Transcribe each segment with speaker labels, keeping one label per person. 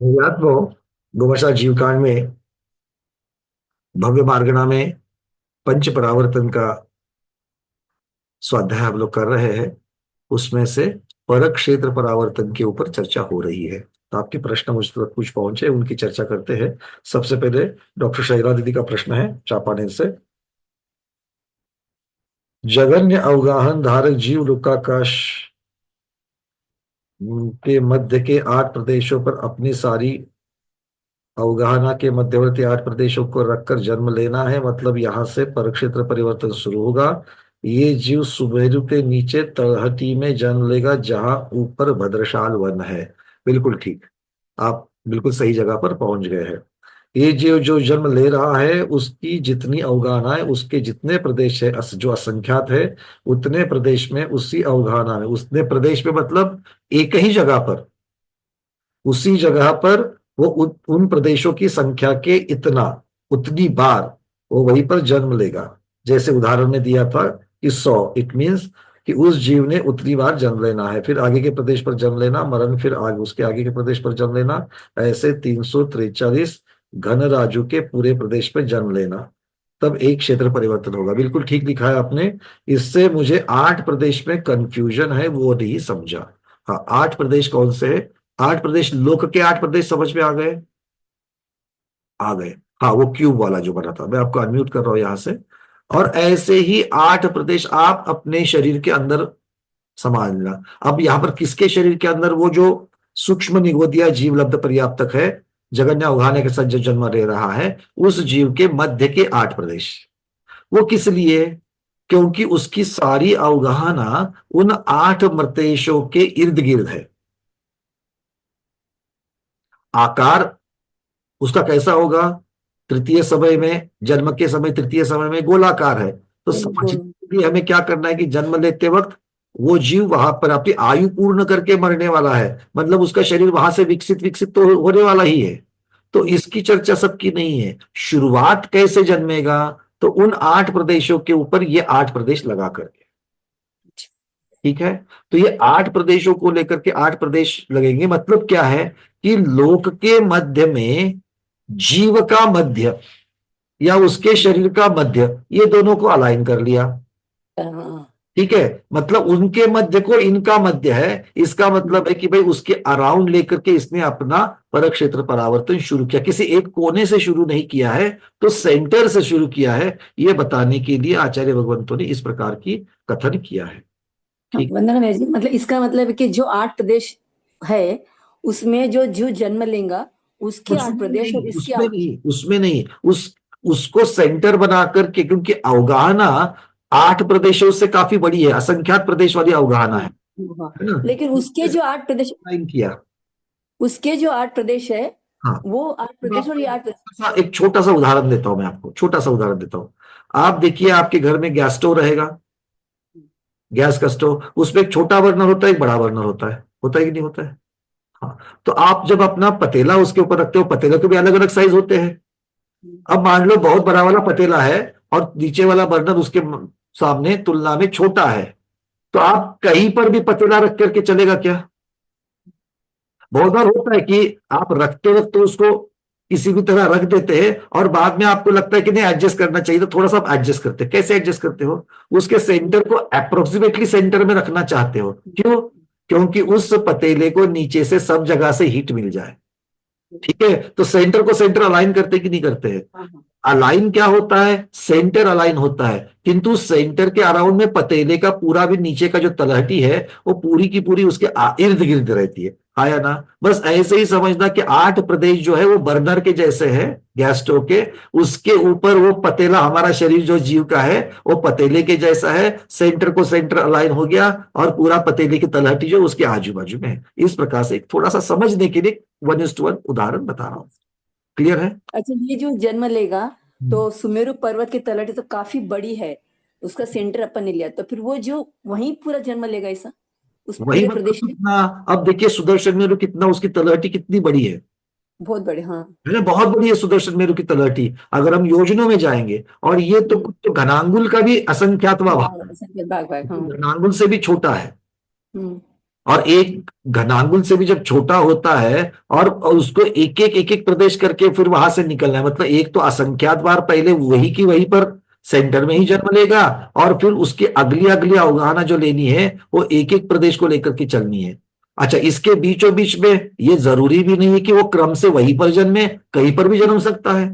Speaker 1: याद वो गोवंशा जीवकांड में भव्य मार्गणा में पंच परावर्तन का स्वाध्याय हम लोग कर रहे हैं। उसमें से परक क्षेत्र परावर्तन के ऊपर चर्चा हो रही है। तो आपके प्रश्न मुझ तक कुछ पहुंचे, उनकी चर्चा करते हैं। सबसे पहले डॉक्टर शैला दीदी का प्रश्न है चापानेर से। जगन्य अवगाहन धारक जीव लोकाकाश के मध्य के 8 प्रदेशों पर अपनी सारी अवगाहना के मध्यवर्ती 8 प्रदेशों को रखकर जन्म लेना है, मतलब यहां से परक्षेत्र परिवर्तन शुरू होगा। ये जीव सुमेरु के नीचे तलहटी में जन्म लेगा जहां ऊपर भद्रशाल वन है। बिल्कुल ठीक, आप बिल्कुल सही जगह पर पहुंच गए हैं। ये जीव जो जन्म ले रहा है उसकी जितनी अवगाहना है, उसके जितने प्रदेश है जो असंख्यात है, उतने प्रदेश में उसी अवगाहना में, उतने प्रदेश में मतलब एक ही जगह पर, उसी जगह पर वो उन प्रदेशों की संख्या के इतना, उतनी बार वो वहीं पर जन्म लेगा। जैसे उदाहरण में दिया था कि 100, इट मीन्स कि उस जीव ने उतनी बार जन्म लेना है, फिर आगे के प्रदेश पर जन्म लेना, मरण, फिर आगे उसके आगे के प्रदेश पर जन्म लेना। ऐसे 343 घन राजू के पूरे प्रदेश पर जन्म लेना, तब एक क्षेत्र परिवर्तन होगा। बिल्कुल ठीक लिखा है आपने। इससे मुझे 8 प्रदेश में कंफ्यूजन है, वो नहीं समझा। हाँ, 8 प्रदेश कौन से है? 8 प्रदेश, लोक के 8 प्रदेश समझ में आ गए? आ गए। हाँ, वो क्यूब वाला जो बना था, मैं आपको अनम्यूट कर रहा हूं यहां से। और ऐसे ही 8 प्रदेश आप अपने शरीर के अंदर संभालना। अब यहां पर किसके शरीर के अंदर? वो जो सूक्ष्म निगोदिया जीव लब्ध पर्याप्तक है, जगन्य अवगाहने के साथ जो जन्म ले रहा है, उस जीव के मध्य के 8 प्रदेश। वो किस लिए? क्योंकि उसकी सारी अवगाहना उन 8 प्रदेशों के इर्द गिर्द है। आकार उसका कैसा होगा? तृतीय समय में, जन्म के समय तृतीय समय में गोलाकार है। तो समझने
Speaker 2: बिल्कुल।
Speaker 1: के लिए हमें क्या करना है कि जन्म लेते वक्त वो जीव वहां पर अपनी आयु पूर्ण करके मरने वाला है, मतलब उसका शरीर वहां से विकसित विकसित तो होने वाला ही है। तो इसकी चर्चा सबकी नहीं है। शुरुआत कैसे जन्मेगा? तो उन 8 प्रदेशों के ऊपर ये 8 प्रदेश लगा करके। ठीक है, तो ये 8 प्रदेशों को लेकर के 8 प्रदेश लगेंगे। मतलब क्या है कि लोक के मध्य में जीव का मध्य या उसके शरीर का मध्य, ये दोनों को अलाइन कर लिया।
Speaker 2: हाँ।
Speaker 1: ठीक है, मतलब उनके मध्य को इनका मध्य है। इसका मतलब है कि भाई उसके अराउंड लेकर के इसने अपना परक क्षेत्र परावर्तन शुरू किया, किसी एक कोने से शुरू नहीं किया है, तो सेंटर से शुरू किया है। ये बताने के लिए आचार्य भगवंतों ने इस प्रकार की कथन किया है।
Speaker 2: हाँ,
Speaker 1: ठीक।
Speaker 2: वंदना मैम जी, मतलब इसका मतलब है कि जो 8 प्रदेश है उसमें जो जीव जन्म लेगा उसके आठ
Speaker 1: उसमें
Speaker 2: प्रदेश और
Speaker 1: नहीं,
Speaker 2: इसके
Speaker 1: उसमें
Speaker 2: आठ।
Speaker 1: नहीं, उसमें नहीं, उसको सेंटर बना करके, क्योंकि अवगाहना 8 प्रदेशों से काफी बड़ी है, असंख्यात प्रदेश वाली अवगाहना
Speaker 2: हाँ। हाँ,
Speaker 1: है ना।
Speaker 2: लेकिन उसके
Speaker 1: उसके
Speaker 2: जो 8 प्रदेश,
Speaker 1: साइन किया।
Speaker 2: उसके जो 8 प्रदेश है
Speaker 1: हाँ,
Speaker 2: वो आठ
Speaker 1: अब
Speaker 2: प्रदेश और
Speaker 1: आपको
Speaker 2: ये 8 प्रदेश।
Speaker 1: एक छोटा सा उदाहरण देता हूं, मैं आपको छोटा सा उदाहरण देता हूं। आप देखिए, आपके घर में गैस स्टोव रहेगा, गैस का स्टोव, उसमें एक छोटा बर्नर होता है, एक बड़ा बर्नर होता है कि नहीं होता है? हाँ। तो आप जब अपना पतीला उसके ऊपर रखते हो, पतीले के भी अलग अलग साइज होते हैं। अब मान लो बहुत बड़ा वाला पतीला है और नीचे वाला बर्नर उसके सामने तुलना में छोटा है, तो आप कहीं पर भी पतीला रख करके चलेगा क्या? बहुत बार होता है कि आप रखते वक्त तो उसको किसी भी तरह रख देते हैं और बाद में आपको लगता है कि नहीं एडजस्ट करना चाहिए, तो थोड़ा सा आप एडजस्ट करते हैं। कैसे एडजस्ट करते हो? उसके सेंटर को अप्रोक्सीमेटली सेंटर में रखना चाहते हो। क्यों? क्योंकि उस पतीले को नीचे से सब जगह से हीट मिल जाए। ठीक है, तो सेंटर को सेंटर अलाइन करते कि नहीं करते हैं?
Speaker 2: हाँ हाँ।
Speaker 1: अलाइन क्या होता है? सेंटर अलाइन होता है, किंतु सेंटर के अराउंड में पतेले का पूरा भी नीचे का जो तलहटी है वो पूरी की पूरी उसके इर्द गिर्द रहती है। हाँ या ना? बस ऐसे ही समझना कि 8 प्रदेश जो है वो बर्नर के जैसे है, गैस स्टोव के। उसके ऊपर वो पतेला, हमारा शरीर जो जीव का है वो पतेले के जैसा है, सेंटर को सेंटर अलाइन हो गया और पूरा पतेले की तलहटी जो उसके आजू बाजू में है। इस प्रकार से थोड़ा सा समझने के लिए 1:1 उदाहरण बता रहा हूं। क्लियर है?
Speaker 2: अच्छा, ये जो जन्म लेगा तो सुमेरु पर्वत की तलहटी तो काफी बड़ी है, उसका सेंटर अपन ने लिया, तो फिर वो जो वहीं पूरा जन्म लेगा ऐसा उस
Speaker 1: वही
Speaker 2: पूरे
Speaker 1: मतलब
Speaker 2: प्रदेश में।
Speaker 1: कितना, अब देखिए सुदर्शन मेरु कितना, उसकी तलहटी कितनी बड़ी
Speaker 2: बहुत बड़े, हाँ।
Speaker 1: है ना? बहुत बड़ी है सुदर्शन मेरु की तलहटी, अगर हम योजनों में जाएंगे। और ये तो
Speaker 2: हम्म।
Speaker 1: कुछ तो घनांगुल का भी असंख्यातवा भाग
Speaker 2: भाग, संख्या भाग भाग, हाँ।
Speaker 1: है, घनांगुल से भी छोटा है।
Speaker 2: हम्म।
Speaker 1: और एक घनांगुल से भी जब छोटा होता है, और उसको एक एक प्रदेश करके फिर वहां से निकलना है, मतलब एक तो असंख्यात बार पहले वही की वहीं पर सेंटर में ही जन्म लेगा, और फिर उसकी अगली अगली अवगाहना जो लेनी है वो एक एक प्रदेश को लेकर के चलनी है। अच्छा, इसके बीचों बीच में ये जरूरी भी नहीं है कि वो क्रम से वहीं पर जन्मे, कहीं पर भी जन्म सकता है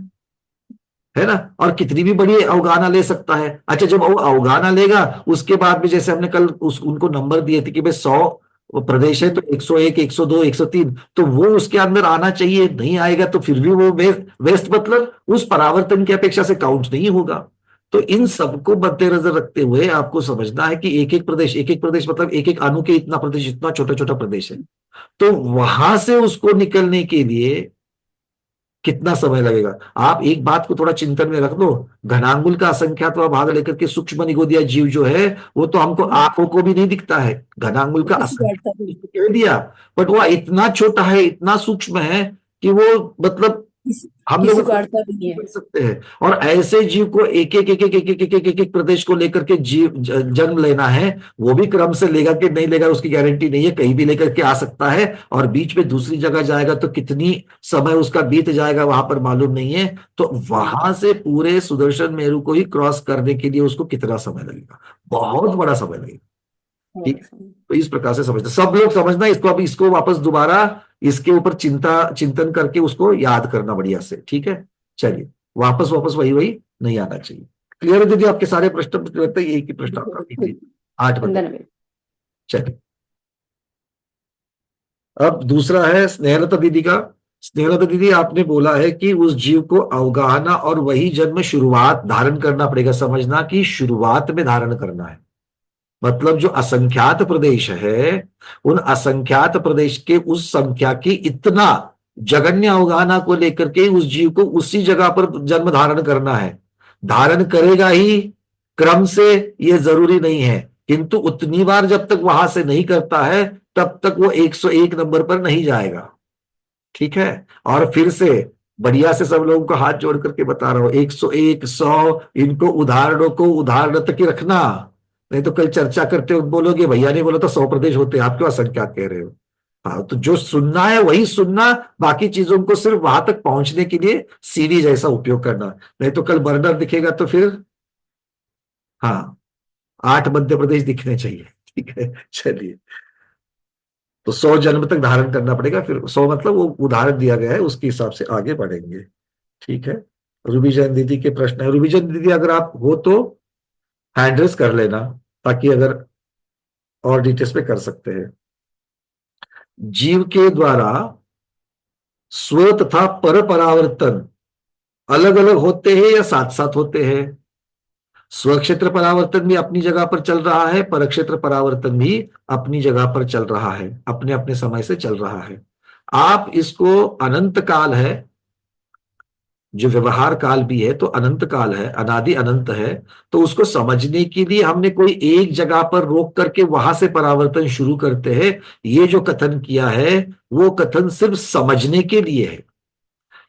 Speaker 1: ना, और कितनी भी बड़ी अवगाहना ले सकता है। अच्छा, जब वो अवगाहना लेगा उसके बाद में, जैसे हमने कल उनको नंबर दिए थे कि भाई 100 प्रदेश है तो 101, 102, 103, तो वो उसके अंदर आना चाहिए, नहीं आएगा तो फिर भी वो वेस्ट मतलब उस परावर्तन की अपेक्षा से काउंट नहीं होगा। तो इन सबको मद्देनजर रखते हुए आपको समझना है कि एक एक प्रदेश मतलब एक एक अणु के इतना प्रदेश, इतना छोटा छोटा प्रदेश है, तो वहां से उसको निकलने के लिए कितना समय लगेगा। आप एक बात को थोड़ा चिंतन में रख दो, घनांगुल का असंख्यातवा भाग लेकर के सूक्ष्म निगोदिया जीव जो है वो तो हमको आंखों को भी नहीं दिखता है, घनांगुल का
Speaker 2: किसी को अड़ता भी
Speaker 1: असंख्यात कह दिया, बट वो इतना छोटा है, इतना सूक्ष्म है कि वो मतलब
Speaker 2: किसी
Speaker 1: हम लोग
Speaker 2: किसी को
Speaker 1: उसको
Speaker 2: अड़ता भी नहीं है।
Speaker 1: कर सकते हैं। और ऐसे जीव को एक एक प्रदेश को लेकर के जन्म लेना है, वो भी क्रम से लेगा कि नहीं लेगा उसकी गारंटी नहीं है, कहीं भी लेकर के आ सकता है, और बीच में दूसरी जगह जाएगा तो कितनी समय उसका बीत जाएगा वहां पर मालूम नहीं है। तो वहां से पूरे सुदर्शन मेरु को ही क्रॉस करने के लिए उसको कितना समय लगेगा, बहुत बड़ा समय लगेगा। ठीक है? तो इस प्रकार से समझना, सब लोग समझना इसको, अब इसको वापस दोबारा इसके ऊपर चिंतन करके उसको याद करना बढ़िया से, ठीक है। चलिए, वापस वापस वही वही नहीं आना चाहिए। क्लियर है दीदी, आपके सारे प्रश्न, लगता है एक ही प्रश्न आपका
Speaker 2: बिल्कुल।
Speaker 1: 8 बटे।
Speaker 2: अंदर में।
Speaker 1: चलिए, अब दूसरा है स्नेहलता दीदी का। स्नेहलता दीदी, आपने बोला है कि उस जीव को अवगाहना और वही जन्म शुरुआत धारण करना पड़ेगा, समझना कि शुरुआत में धारण करना है, मतलब जो असंख्यात प्रदेश है उन असंख्यात प्रदेश के उस संख्या की इतना जगन्य अवगाहना को लेकर के उस जीव को उसी जगह पर जन्म धारण करना है। धारण करेगा ही क्रम से, ये जरूरी नहीं है, किंतु उतनी बार जब तक वहां से नहीं करता है तब तक वो 101 नंबर पर नहीं जाएगा। ठीक है, और फिर से बढ़िया से सब लोगों को हाथ जोड़ करके बता रहा हूं, 101, 100, इनको उदाहरणों को उदाहरण तक ही रखना, नहीं तो कल चर्चा करते हो बोलोगे भैया ने बोला तो 100 प्रदेश होते हैं, आप क्यों असंख्यात कह रहे हो। हाँ, तो जो सुनना है वही सुनना, बाकी चीजों को सिर्फ वहां तक पहुंचने के लिए सीढ़ी जैसा उपयोग करना, नहीं तो कल बर्नर दिखेगा तो फिर, हाँ, 8 मध्य प्रदेश दिखने चाहिए। ठीक है, चलिए, तो 100 जन्म तक धारण करना पड़ेगा, फिर 100 मतलब वो उदाहरण दिया गया है उसके हिसाब से आगे बढ़ेंगे। ठीक है, रूबी जैन दीदी के प्रश्न है। रूबी जैन दीदी, अगर आप हो तो हैंड रेस कर लेना, ताकि अगर और डिटेल्स पे कर सकते हैं। जीव के द्वारा स्व तथा पर परावर्तन अलग अलग होते हैं या साथ साथ होते हैं। स्व क्षेत्र परावर्तन भी अपनी जगह पर चल रहा है, पर क्षेत्र परावर्तन भी अपनी जगह पर चल रहा है, अपने अपने समय से चल रहा है। आप इसको अनंत काल है, जो व्यवहार काल भी है तो अनंत काल है, अनादि अनंत है, तो उसको समझने के लिए हमने कोई एक जगह पर रोक करके वहां से परावर्तन शुरू करते हैं। ये जो कथन किया है वो कथन सिर्फ समझने के लिए है,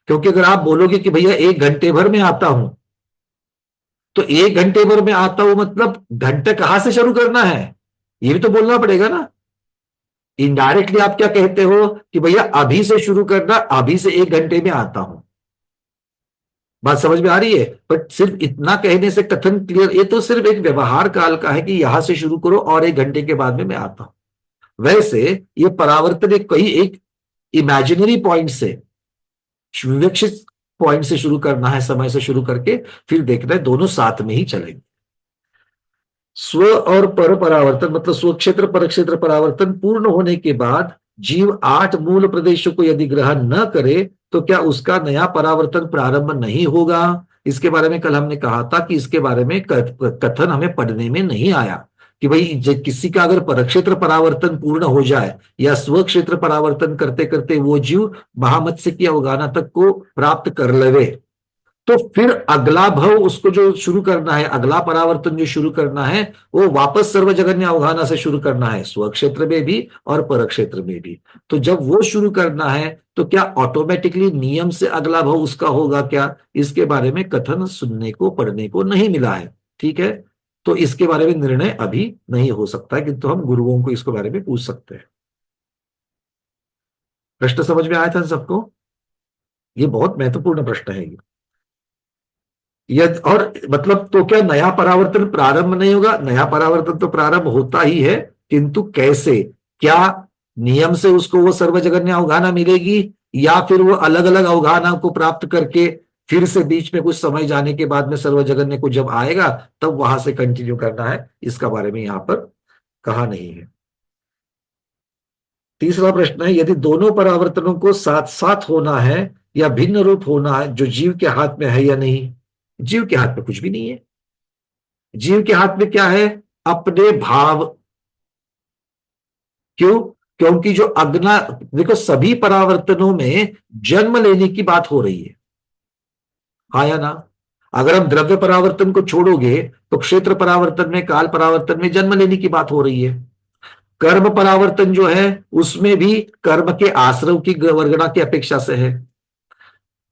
Speaker 1: क्योंकि अगर आप बोलोगे कि भैया 1 घंटे भर में आता हूं, तो 1 घंटे भर में आता हूं मतलब घंटे कहां से शुरू करना है, ये भी तो बोलना पड़ेगा ना। इनडायरेक्टली आप क्या कहते हो कि भैया अभी से शुरू करना, अभी से 1 घंटे में आता हूं। बात समझ में आ रही है, बट सिर्फ इतना कहने से कथन क्लियर, ये तो सिर्फ एक व्यवहार काल का है कि यहां से शुरू करो और 1 घंटे के बाद में मैं आता हूं। वैसे ये परावर्तन एक कहीं एक इमेजिनरी पॉइंट से, विवक्षित पॉइंट से शुरू करना है, समय से शुरू करके फिर देखना है दोनों साथ में ही चलेंगे। स्व और पर परावर्तन मतलब स्व क्षेत्र पर क्षेत्र परावर्तन पूर्ण होने के बाद जीव 8 मूल प्रदेशों को यदि ग्रहण न करे तो क्या उसका नया परावर्तन प्रारंभ नहीं होगा। इसके बारे में कल हमने कहा था कि इसके बारे में कथन हमें पढ़ने में नहीं आया कि भाई किसी का अगर परक्षेत्र परावर्तन पूर्ण हो जाए या स्व क्षेत्र परावर्तन करते करते वो जीव महामत्स्य की अवगाहना तक को प्राप्त कर लेवे, तो फिर अगला भव उसको जो शुरू करना है, अगला परावर्तन जो शुरू करना है वो वापस सर्वजगन्य अवगाहना से शुरू करना है, स्वक्षेत्र में भी और परक्षेत्र में भी। तो जब वो शुरू करना है तो क्या ऑटोमेटिकली नियम से अगला भव उसका होगा क्या, इसके बारे में कथन सुनने को पढ़ने को नहीं मिला है। ठीक है, तो इसके बारे में निर्णय अभी नहीं हो सकता है, किंतु हम गुरुओं को इसके बारे में पूछ सकते हैं। प्रश्न समझ में आया था सबको? ये बहुत महत्वपूर्ण प्रश्न है ये। और मतलब तो क्या नया परावर्तन प्रारंभ नहीं होगा? नया परावर्तन तो प्रारंभ होता ही है, किंतु कैसे, क्या नियम से उसको वो सर्वजगन्य अवगाहना मिलेगी, या फिर वो अलग अलग अवगाहना को प्राप्त करके फिर से बीच में कुछ समय जाने के बाद में सर्वजगन्य को जब आएगा तब वहां से कंटिन्यू करना है, इसका बारे में यहां पर कहा नहीं है। तीसरा प्रश्न है, यदि दोनों परावर्तनों को साथ साथ होना है या भिन्न रूप होना है, जो जीव के हाथ में है या नहीं? जीव के हाथ में कुछ भी नहीं है। जीव के हाथ में क्या है? अपने भाव। क्यों? क्योंकि जो अग्ना, देखो सभी परावर्तनों में जन्म लेने की बात हो रही है, हाँ या ना? अगर हम द्रव्य परावर्तन को छोड़ोगे तो क्षेत्र परावर्तन में, काल परावर्तन में जन्म लेने की बात हो रही है। कर्म परावर्तन जो है उसमें भी कर्म के आश्रव की वर्गणा की अपेक्षा से है।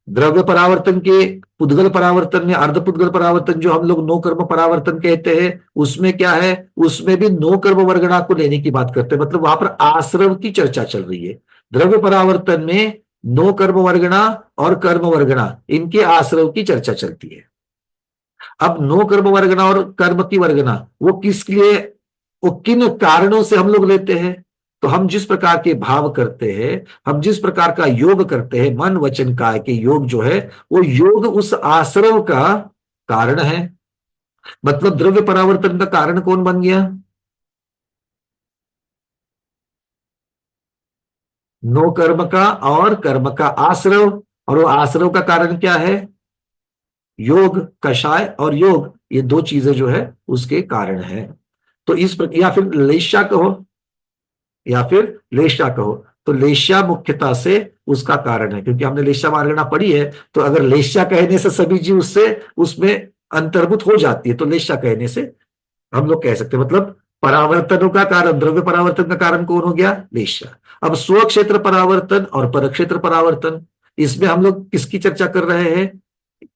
Speaker 1: द्रव्य परावर्तन के पुद्गल परावर्तन में, अर्ध पुद्गल परावर्तन जो हम लोग नो कर्म परावर्तन कहते हैं, उसमें क्या है? उसमें भी नो कर्म वर्गणा को लेने की बात करते हैं, मतलब वहां पर आश्रव की चर्चा चल रही है। द्रव्य परावर्तन में नो कर्म वर्गणा और कर्म वर्गणा, इनके आश्रव की चर्चा चलती है। अब नो कर्म वर्गना और कर्म की वर्गना वो किस लिए, वो किन कारणों से हम लोग लेते हैं? तो हम जिस प्रकार के भाव करते हैं, हम जिस प्रकार का योग करते हैं, मन वचन काय के योग जो है, वो योग उस आश्रव का कारण है। मतलब द्रव्य परावर्तन का कारण कौन बन गया? नो कर्म का और कर्म का आश्रव, और वो आश्रव का कारण क्या है? योग, कषाय और योग, ये दो चीजें जो है उसके कारण है। तो या फिर लेशा कहो, या फिर लेशा कहो, तो लेशा मुख्यता से उसका कारण है, क्योंकि हमने लेशा मार्गणा पढ़ी है, तो अगर लेशा कहने से सभी जीव उससे उसमें अंतर्भूत हो जाती है, तो लेशा कहने से हम लोग कह सकते हैं। मतलब परावर्तनों का कारण, द्रव्य परावर्तन का कारण कौन हो गया? लेशा। अब स्व क्षेत्र परावर्तन और परक्षेत्र परावर्तन, इसमें हम लोग किसकी चर्चा कर रहे हैं?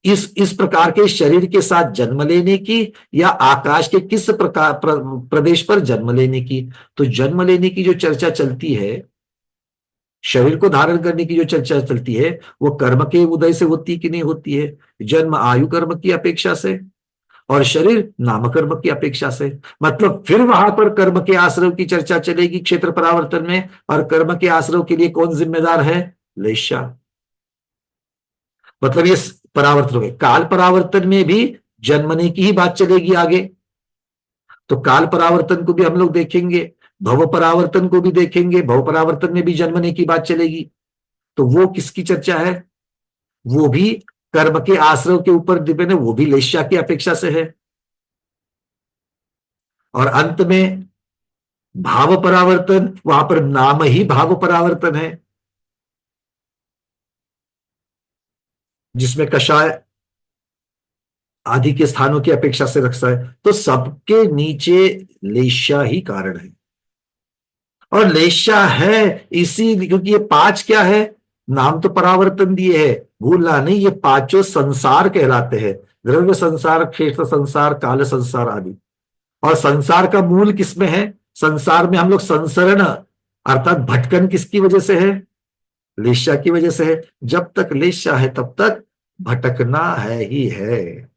Speaker 1: इस प्रकार के शरीर के साथ जन्म लेने की, या आकाश के किस प्रकार प्रदेश पर जन्म लेने की? तो जन्म लेने की जो चर्चा चलती है, शरीर को धारण करने की जो चर्चा चलती है, वो कर्म के उदय से होती कि नहीं होती है? जन्म आयु कर्म की अपेक्षा से, और शरीर नाम कर्म की अपेक्षा से। मतलब फिर वहां पर कर्म के आश्रव की चर्चा चलेगी क्षेत्र परावर्तन में, और कर्म के आश्रव के लिए कौन जिम्मेदार है? लेशा। मतलब ये परावर्तन हो गए। काल परावर्तन में भी जन्मने की ही बात चलेगी आगे, तो काल परावर्तन को भी हम लोग देखेंगे, भव परावर्तन को भी देखेंगे। भव परावर्तन में भी जन्मने की बात चलेगी, तो वो किसकी चर्चा है? वो भी कर्म के आश्रव के ऊपर डिपेंड है, वो भी लेश्या की अपेक्षा से है। और अंत में भाव परावर्तन, वहां पर नाम ही भाव परावर्तन है, जिसमें कषाय आदि के स्थानों की अपेक्षा से रखता है। तो सबके नीचे लेश्या ही कारण है, और लेश्या है इसी, क्योंकि ये पांच क्या है? नाम तो परावर्तन दिए है, भूलना नहीं, ये पांचों संसार कहलाते हैं। द्रव्य संसार, क्षेत्र संसार, काल संसार आदि। और संसार का मूल किसमें है? संसार में हम लोग संसरण अर्थात भटकन किसकी वजह से है? लेश्या की वजह से है। जब तक लेश्या है तब तक भटकना है ही है।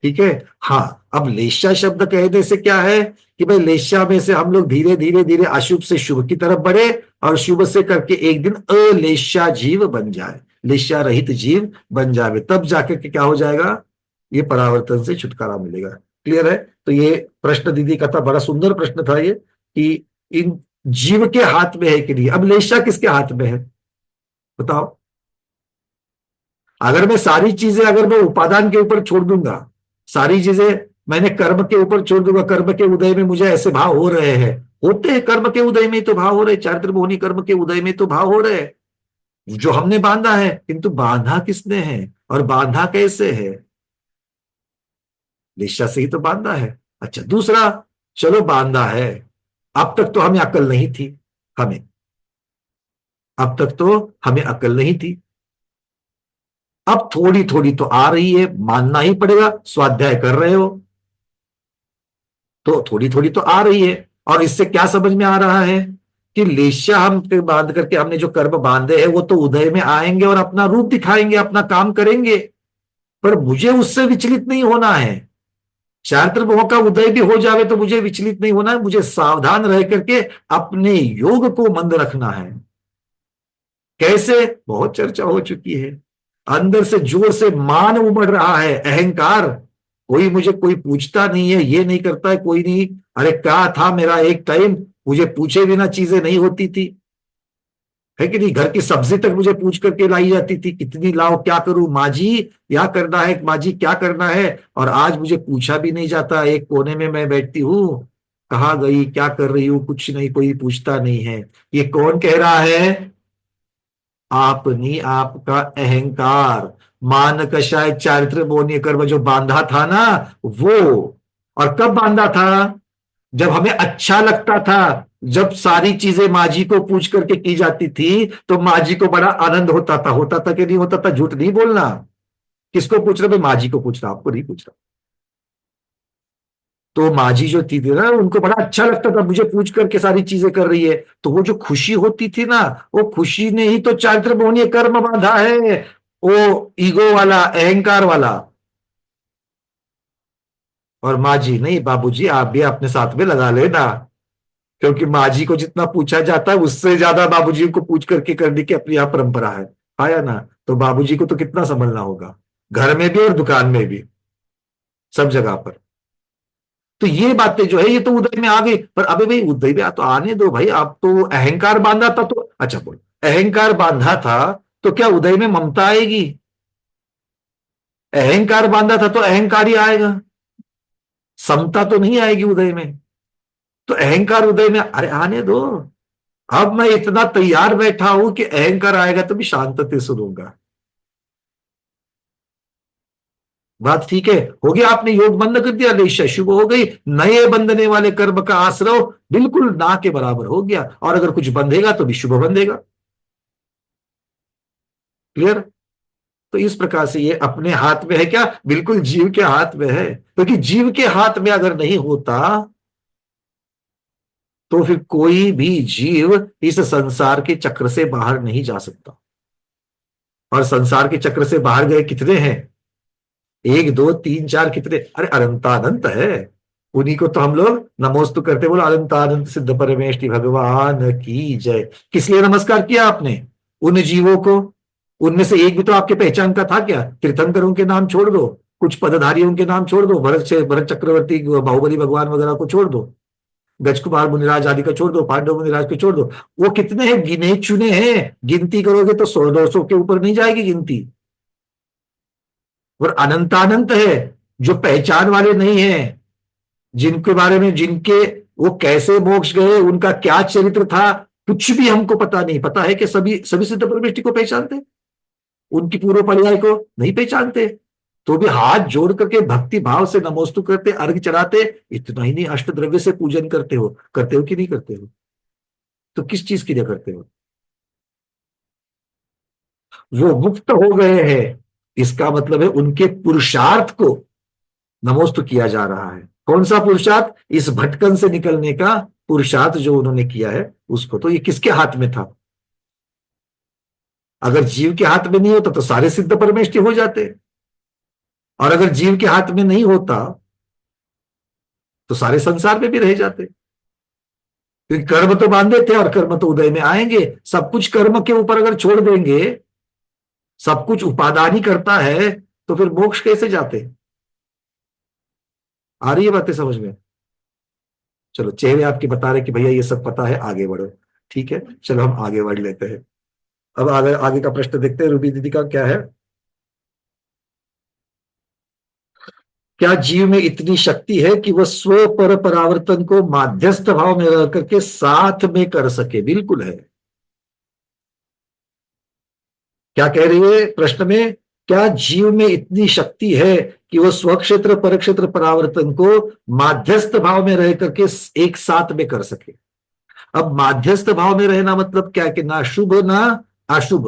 Speaker 1: ठीक है। हाँ, अब लेश्या शब्द कहने से क्या है कि भाई लेश्या में से हम लोग धीरे धीरे धीरे अशुभ से शुभ की तरफ बढ़े, और शुभ से करके एक दिन अलेश्या जीव बन जाए, लेश्या रहित जीव बन जाए, तब जाकर के क्या हो जाएगा? ये परावर्तन से छुटकारा मिलेगा। क्लियर है? तो ये प्रश्न दीदी का था, बड़ा सुंदर प्रश्न था ये, कि इन जीव के हाथ में है कि नहीं। अब लेश्या किसके हाथ में है बताओ? अगर मैं सारी चीजें, अगर मैं उपादान के ऊपर छोड़ दूंगा, सारी चीजें मैंने कर्म के ऊपर छोड़ दूंगा, कर्म के उदय में मुझे ऐसे भाव हो रहे हैं, होते हैं कर्म के उदय में तो भाव हो रहे, चारित्र मोहनी कर्म के उदय में तो भाव हो रहे हैं, जो हमने बांधा है, किंतु बांधा किसने है और बांधा कैसे है? निश्चय से ही तो बांधा है। अच्छा, दूसरा, चलो बांधा है, अब तक तो हमें अकल नहीं थी, हमें अब तक तो हमें अकल नहीं थी, अब थोड़ी थोड़ी तो आ रही है, मानना ही पड़ेगा, स्वाध्याय कर रहे हो, तो थोड़ी थोड़ी तो आ रही है। और इससे क्या समझ में आ रहा है कि लेशा हम पे बांध करके हमने जो कर्म बांधे हैं वो तो उदय में आएंगे और अपना रूप दिखाएंगे, अपना काम करेंगे, पर मुझे उससे विचलित नहीं होना है। चारित्र मोह का उदय भी हो जावे तो मुझे विचलित नहीं होना है, मुझे सावधान रह करके अपने योग को मंद रखना है। कैसे? बहुत चर्चा हो चुकी है। अंदर से जोर से मान उमड़ रहा है, अहंकार। कोई पूछता नहीं है, ये नहीं करता है, कोई नहीं। अरे क्या था मेरा एक टाइम, मुझे पूछे बिना चीजें नहीं होती थी, है कि नहीं? घर की सब्जी तक मुझे पूछ करके लाई जाती थी, कितनी लाओ, क्या करूं माँ जी, क्या करना है माँ जी, क्या करना है। और आज मुझे पूछा भी नहीं जाता, एक कोने में मैं बैठती हूँ, कहाँ गई, क्या कर रही हूँ, कुछ नहीं, कोई पूछता नहीं है। ये कौन कह रहा है? आपनी, आपका अहंकार। मान कषाय चारित्र बोनिय कर्म जो बांधा था ना, वो। और कब बांधा था? जब हमें अच्छा लगता था, जब सारी चीजें माँ जी को पूछ करके की जाती थी तो माँ जी को बड़ा आनंद होता था कि नहीं होता था? झूठ नहीं बोलना। किसको पूछ रहे? भाई माँ जी को पूछ रहा, आपको नहीं पूछ रहा। तो माँ जी जो थी ना, उनको बड़ा अच्छा लगता था, मुझे पूछ करके सारी चीजें कर रही है। तो वो जो खुशी होती थी ना, वो खुशी ने ही तो चारित्र मोहनीय कर्म बांधा है, वो ईगो वाला, अहंकार वाला। और माँ जी नहीं, बाबूजी आप भी अपने साथ में लगा लेना, क्योंकि माँ जी को जितना पूछा जाता है उससे ज्यादा बाबूजी को पूछ करके करने की अपनी यहाँ परंपरा है। आया ना? तो बाबूजी को तो कितना संभलना होगा, घर में भी और दुकान में भी, सब जगह पर। तो ये बातें जो है ये तो उदय में आ गई, पर अबे भाई उदय में तो आने दो भाई, आप तो अहंकार बांधा था तो अच्छा बोल, अहंकार बांधा था तो क्या उदय में ममता आएगी? अहंकार बांधा था तो अहंकार ही आएगा, समता तो नहीं आएगी उदय में। तो अहंकार उदय में, अरे आने दो। अब मैं इतना तैयार बैठा हूं कि अहंकार आएगा तो भी शांतते सुनूंगा। बात ठीक है? हो गया, आपने योग बंद कर दिया, निश्चय शुभ हो गई, नए बंधने वाले कर्म का आश्रव बिल्कुल ना के बराबर हो गया, और अगर कुछ बंधेगा तो भी शुभ बंधेगा। क्लियर? तो इस प्रकार से ये अपने हाथ में है क्या? बिल्कुल जीव के हाथ में है, क्योंकि जीव के हाथ में अगर नहीं होता तो फिर कोई भी जीव इस संसार के चक्र से बाहर नहीं जा सकता। और संसार के चक्र से बाहर गए कितने हैं? एक दो तीन चार कितने? अरे अनंतानंत है। उन्हीं को तो हम लोग नमोस्तु करते, बोलो अनंतानंत सिद्ध परमेष्टि भगवान की जय। किस लिए नमस्कार किया आपने? उन जीवों को। उनमें से एक भी तो आपके पहचान का था क्या? तीर्थंकरों के नाम छोड़ दो, कुछ पदधारियों के नाम छोड़ दो, भरत चक्रवर्ती, बाहुबली भगवान वगैरह को छोड़ दो, गजकुमार मुनिराज आदि का छोड़ दो, पांडव मुनिराज को छोड़ दो। वो कितने हैं? गिने चुने हैं, गिनती करोगे तो 100-200 के ऊपर नहीं जाएगी गिनती। और अनंतानंत है, जो पहचान वाले नहीं है, जिनके बारे में, जिनके वो कैसे मोक्ष गए, उनका क्या चरित्र था, कुछ भी हमको पता नहीं। पता है कि सभी सभी सिद्ध परमेष्टि को पहचानते, उनकी पूर्व पर्याय को नहीं पहचानते, तो भी हाथ जोड़ करके भक्ति भाव से नमोस्तु करते, अर्घ चढ़ाते। इतना ही नहीं, अष्ट द्रव्य से पूजन करते हो कि नहीं करते हो? तो किस चीज के लिए करते हो? वो मुक्त हो गए हैं, इसका मतलब है उनके पुरुषार्थ को नमोस्तु किया जा रहा है। कौन सा पुरुषार्थ? इस भटकन से निकलने का पुरुषार्थ जो उन्होंने किया है उसको। तो ये किसके हाथ में था? अगर जीव के हाथ में नहीं होता तो सारे सिद्ध परमेष्टि हो जाते, और अगर जीव के हाथ में नहीं होता तो सारे संसार में भी रह जाते, क्योंकि कर्म तो बांधे थे और कर्म तो उदय में आएंगे। सब कुछ कर्म के ऊपर अगर छोड़ देंगे, सब कुछ उपादानी करता है, तो फिर मोक्ष कैसे जाते? आ रही है बातें समझ में? चलो, चेहरे आपके बता रहे कि भैया ये सब पता है, आगे बढ़ो। ठीक है, चलो हम आगे बढ़ लेते हैं। अब आगे आगे का प्रश्न देखते हैं, रूबी दीदी का क्या है। क्या जीव में इतनी शक्ति है कि वह स्व पर परावर्तन को माध्यस्थ भाव में रह करके साथ में कर सके? बिल्कुल है। क्या कह रही है प्रश्न में? क्या जीव में इतनी शक्ति है कि वह स्वक्षेत्र परक्षेत्र परावर्तन को माध्यस्थ भाव में रह करके एक साथ में कर सके? अब माध्यस्थ भाव में रहना मतलब क्या है? कि ना शुभ ना अशुभ।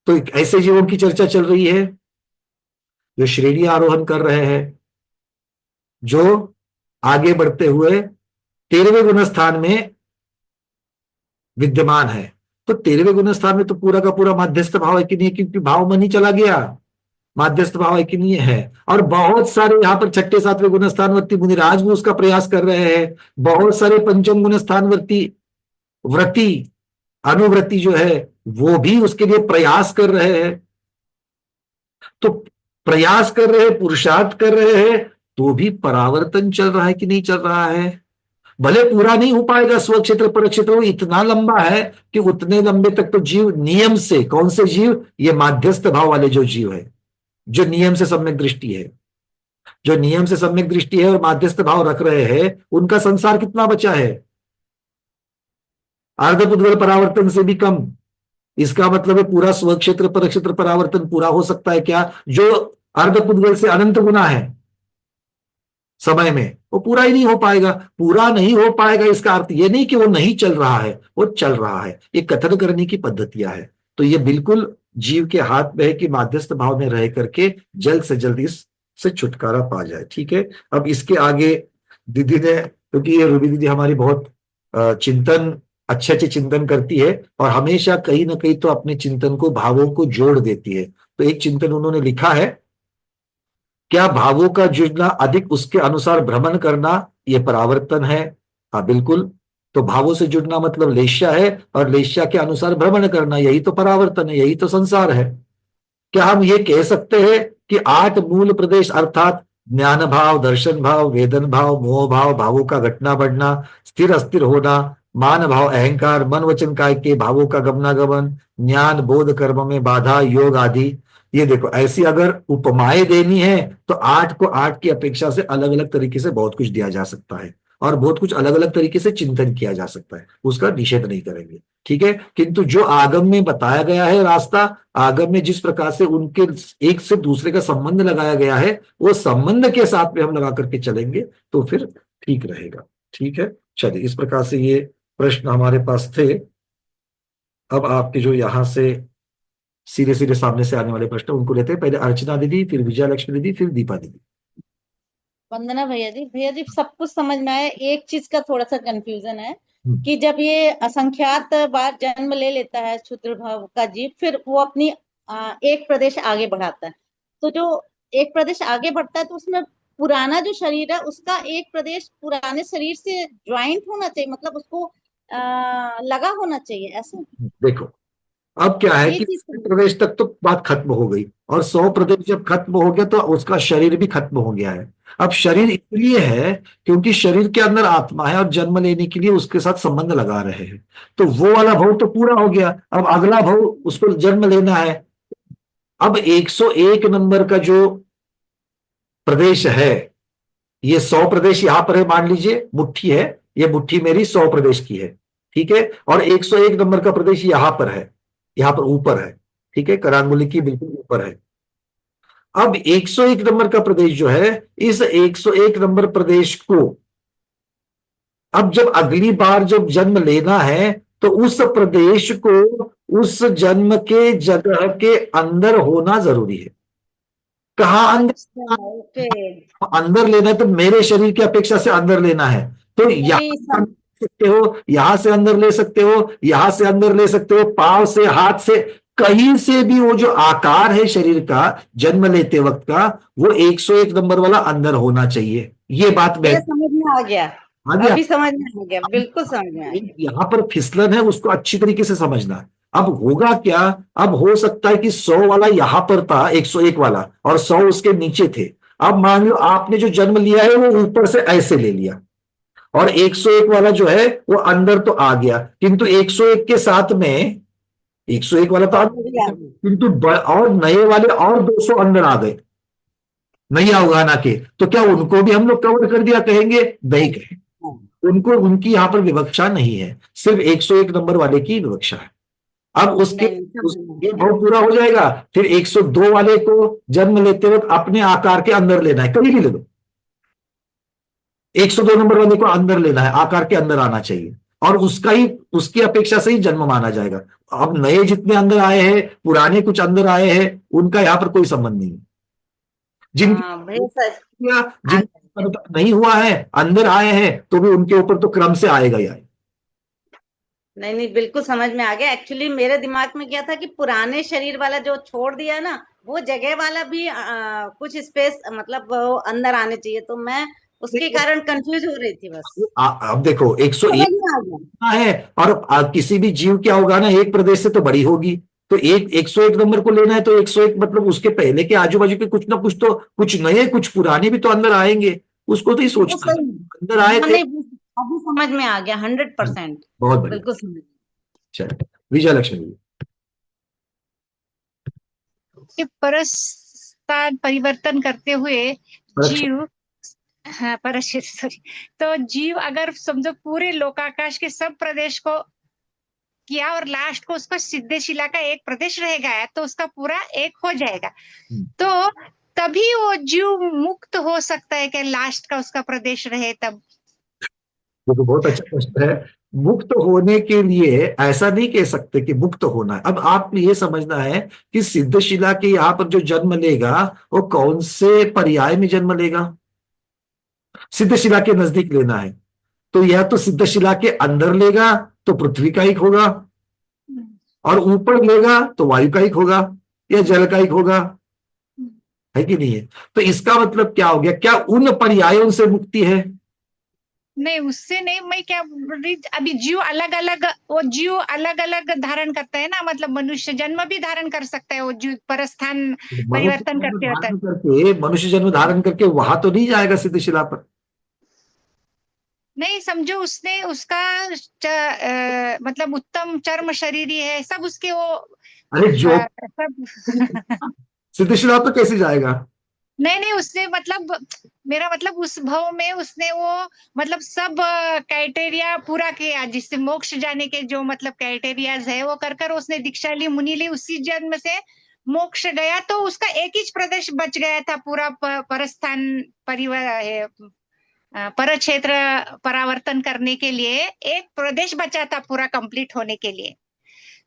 Speaker 1: तो ऐसे जीवों की चर्चा चल रही है जो श्रेणी आरोहण कर रहे हैं, जो आगे बढ़ते हुए 13वें गुण स्थान में विद्यमान है। तो 13वें गुण स्थान में तो पूरा का पूरा माध्यस्थ भाव है कि नहीं, क्योंकि भाव मन ही चला गया, माध्यस्थ भाव है कि नहीं है। और बहुत सारे यहाँ पर छठे सातवें गुण स्थानवर्ती मुनिराज भी उसका प्रयास कर रहे हैं, बहुत सारे पंचम गुण स्थानवर्ती व्रति अनुव्रति जो है वो भी उसके लिए प्रयास कर रहे हैं। तो प्रयास कर रहे हैं, पुरुषार्थ कर रहे हैं, तो भी परावर्तन चल रहा है कि नहीं चल रहा है। भले पूरा नहीं हो पाएगा, स्व क्षेत्र पर क्षेत्र वो इतना लंबा है कि उतने लंबे तक तो जीव नियम से, कौन से जीव, ये माध्यस्थ भाव वाले जो जीव है, जो नियम से सम्यक दृष्टि है, जो नियम से सम्यक दृष्टि है और माध्यस्थ भाव रख रहे हैं, उनका संसार कितना बचा है, अर्धपुद्गल परावर्तन से भी कम। इसका मतलब है पूरा स्वक्षेत्र पर क्षेत्र परावर्तन पूरा हो सकता है क्या, जो अर्धपुद्गल से अनंत गुना है समय में, वो पूरा ही नहीं हो पाएगा। पूरा नहीं हो पाएगा इसका अर्थ ये नहीं कि वो नहीं चल रहा है, वो चल रहा है। ये कथन करने की पद्धतियां है। तो ये बिल्कुल जीव के हाथ में है कि माध्यस्थ भाव में रह करके जल्द से जल्द इससे छुटकारा पा जाए। ठीक है, अब इसके आगे दीदी ने, क्योंकि ये रूबी दीदी हमारी बहुत चिंतन, अच्छे अच्छे चिंतन करती है और हमेशा कहीं ना कहीं तो अपने चिंतन को भावों को जोड़ देती है। तो एक चिंतन उन्होंने लिखा है, क्या भावों का जुड़ना अधिक उसके अनुसार भ्रमण करना ये परावर्तन है? हाँ बिल्कुल। तो भावों से जुड़ना मतलब लेश्या है, और लेश्या के अनुसार भ्रमण करना यही तो परावर्तन है, यही तो संसार है। क्या हम ये कह सकते हैं कि 8 मूल प्रदेश अर्थात ज्ञान भाव, दर्शन भाव, वेदन भाव, मोह भाव, भावों का घटना बढ़ना, स्थिर अस्थिर होना, मान भाव, अहंकार, मन वचन काय के भावों का गमनागमन, ज्ञान बोध कर्म में बाधा, योग आदि, ये देखो ऐसी अगर उपमाएं देनी है तो 8 को 8 की अपेक्षा से अलग अलग तरीके से बहुत कुछ दिया जा सकता है और बहुत कुछ अलग अलग तरीके से चिंतन किया जा सकता है, उसका निषेध नहीं करेंगे। ठीक है, किंतु जो आगम में बताया गया है रास्ता, आगम में जिस प्रकार से उनके एक से दूसरे का संबंध लगाया गया है, वो संबंध के साथ में हम लगा करके चलेंगे तो फिर ठीक रहेगा। ठीक है, चलिए, इस प्रकार से ये प्रश्न हमारे पास थे। अब आपके जो यहाँ से सीधे सीधे सामने से आने वाले प्रश्न उनको लेते हैं। पहले अर्चना दीदी, फिर विजया लक्ष्मी दीदी, फिर दीपा दीदी।
Speaker 3: वंदना भैया जी। भैया जी सब कुछ समझ में आया, एक चीज का थोड़ा सा कंफ्यूजन है
Speaker 1: हम्म,
Speaker 3: कि जब ये असंख्यात बार जन्म ले लेता है क्षुद्र भाव का जीव, फिर वो अपनी एक प्रदेश आगे बढ़ाता है। तो जो एक प्रदेश आगे बढ़ता है तो उसमें पुराना जो शरीर है उसका एक प्रदेश पुराने शरीर से ज्वाइंट होना चाहिए, मतलब उसको लगा होना चाहिए ऐसा।
Speaker 1: देखो, अब क्या है
Speaker 3: ये
Speaker 1: कि
Speaker 3: चीज
Speaker 1: 100 प्रदेश तक तो बात खत्म हो गई, और 100 प्रदेश जब खत्म हो गया तो उसका शरीर भी खत्म हो गया है। अब शरीर इसलिए है क्योंकि शरीर के अंदर आत्मा है और जन्म लेने के लिए उसके साथ संबंध लगा रहे हैं। तो वो वाला भव तो पूरा हो गया, अब अगला भव उसको जन्म लेना है। अब 101 नंबर का जो प्रदेश है, ये 100 प्रदेश यहां पर है, मान लीजिए मुट्ठी है, ये मुट्ठी मेरी 100 प्रदेश की है। ठीक है, और 101 नंबर का प्रदेश यहां पर है, यहां पर ऊपर है। ठीक है, करांगुली की बिल्कुल ऊपर है। अब 101 नंबर का प्रदेश जो है, इस 101 नंबर प्रदेश को अब जब अगली बार जब जन्म लेना है तो उस प्रदेश को उस जन्म के जगह के अंदर होना जरूरी है। कहाँ
Speaker 3: अच्छा,
Speaker 1: अंदर?
Speaker 3: ओके।
Speaker 1: अंदर लेना है तो मेरे शरीर की अपेक्षा से अंदर लेना है। तो यहां
Speaker 3: नहीं
Speaker 1: से अंदर ले सकते हो, यहां से अंदर ले सकते हो, यहां से अंदर ले सकते हो, पांव से, हाथ से, कहीं से भी वो जो आकार है शरीर का जन्म लेते वक्त का, वो 101 नंबर वाला अंदर होना चाहिए। ये बात
Speaker 3: ये
Speaker 1: मैं
Speaker 3: समझ में आ गया,
Speaker 1: आ गया।
Speaker 3: अभी समझ में आ गया, बिल्कुल समझ में आ गया।
Speaker 1: यहां पर फिसलन है, उसको अच्छी तरीके से समझना। अब होगा क्या, अब हो सकता है कि 100 वाला यहां पर था, 101 वाला, और 100 उसके नीचे थे। अब मान लो आपने जो जन्म लिया है वो ऊपर से ऐसे ले लिया, और 101 वाला जो है वो अंदर तो आ गया, किंतु 101 के साथ में 101 वाला तो अंदर, किंतु और नए वाले और 200 अंदर आ गए नई अवगाहना के। तो क्या उनको भी हम लोग कवर कर दिया कहेंगे? नहीं कहेंगे। उनको, उनकी यहां पर विवक्षा नहीं है, सिर्फ 101 नंबर वाले की विवक्षा है। अब उसके
Speaker 3: नहीं
Speaker 1: ये भाव पूरा हो जाएगा, फिर 102 वाले को जन्म लेते वक्त अपने आकार के अंदर लेना है, कभी भी ले लो। 102 नंबर वाले को अंदर लेना है, आकार के अंदर आना चाहिए, और उसका ही, उसकी अपेक्षा से ही जन्म माना जाएगा। अब नए जितने अंदर आए हैं, पुराने कुछ अंदर आए हैं, उनका यहां पर कोई संबंध नहीं है। जिनकी
Speaker 3: हाँ भैया सर।
Speaker 1: जिन नहीं हुआ है, अंदर आए हैं, तो भी उनके ऊपर तो क्रम से आएगा ही आएगा।
Speaker 3: नहीं नहीं, बिल्कुल समझ में आ गया। एक्चुअली मेरे दिमाग में क्या था कि पुराने शरीर वाला जो छोड़ दिया ना, वो जगह वाला भी कुछ स्पेस मतलब वो अंदर आने चाहिए, तो मैं उसके
Speaker 1: देखो,
Speaker 3: कारण कंफ्यूज हो रही थी बस।
Speaker 1: अब देखो
Speaker 3: समझ
Speaker 1: 101
Speaker 3: में आ गया।
Speaker 1: है, और किसी भी जीव क्या होगा ना, एक प्रदेश से तो बड़ी होगी, तो एक 101 नंबर को लेना है तो 101 मतलब उसके पहले के आजू बाजू के कुछ ना कुछ तो, कुछ नए कुछ पुराने भी तो अंदर आएंगे, उसको तो ही
Speaker 3: वो
Speaker 1: सोचना है।
Speaker 3: सही।
Speaker 1: अंदर आए
Speaker 3: हाँ
Speaker 1: थे।
Speaker 3: नहीं, अभी समझ में आ गया 100%।
Speaker 1: बहुत बढ़िया।
Speaker 3: बिल्कुल समझ।
Speaker 1: चलो, विजय लक्ष्मी जी।
Speaker 4: कि परस्थान परिवर्तन करते हुए
Speaker 1: अच्छा,
Speaker 4: जीव, हाँ परक्षेत्र सॉरी, तो जीव अगर समझो पूरे लोकाकाश के सब प्रदेश को किया और लास्ट को उसको सिद्धशिला का एक प्रदेश रह गया तो उसका पूरा एक हो जाएगा, तो तभी वो जीव मुक्त हो सकता है कि लास्ट का उसका प्रदेश रहे तब।
Speaker 1: ये तो बहुत अच्छा प्रश्न है। मुक्त होने के लिए ऐसा नहीं कह सकते कि मुक्त होना है। अब आप ये समझना है कि सिद्धशिला के यहाँ पर जो जन्म लेगा वो कौन से पर्याय में जन्म लेगा। सिद्धशिला के नजदीक लेना है तो या तो सिद्धशिला के अंदर लेगा तो पृथ्वी का एक होगा, और ऊपर लेगा तो वायु का एक होगा, या जल का एक होगा, है कि नहीं है। तो इसका मतलब क्या हो गया, क्या उन पर्यायों से मुक्ति है।
Speaker 4: नहीं उससे नहीं, मैं क्या बोल रही, अभी जीव अलग अलग, वो जीव अलग अलग धारण करता है ना, मतलब मनुष्य जन्म भी धारण कर सकता है वो जीव परस्थान
Speaker 1: मनुष्य
Speaker 4: परिवर्तन
Speaker 1: जन्म
Speaker 4: करते होता है।
Speaker 1: धारण करके, मनुष्य जन्म धारण करके वहां तो नहीं जाएगा सिद्धशिला पर।
Speaker 4: नहीं समझो उसने उसका मतलब उत्तम चर्म शरीर ही है सब उसके वो
Speaker 1: अरे जो
Speaker 4: सब
Speaker 1: सिद्धशिला पर कैसे जाएगा।
Speaker 4: नहीं नहीं उसने मतलब, मेरा मतलब उस भव में उसने वो मतलब सब क्राइटेरिया पूरा किया जिससे मोक्ष जाने के जो मतलब क्राइटेरियाज है वो कर कर उसने दीक्षा ली, मुनि ली, उसी जन्म से मोक्ष गया, तो उसका एक ही प्रदेश बच गया था पूरा परस्थान परिवार पर क्षेत्र परावर्तन करने के लिए एक प्रदेश बचा था पूरा कंप्लीट होने के लिए।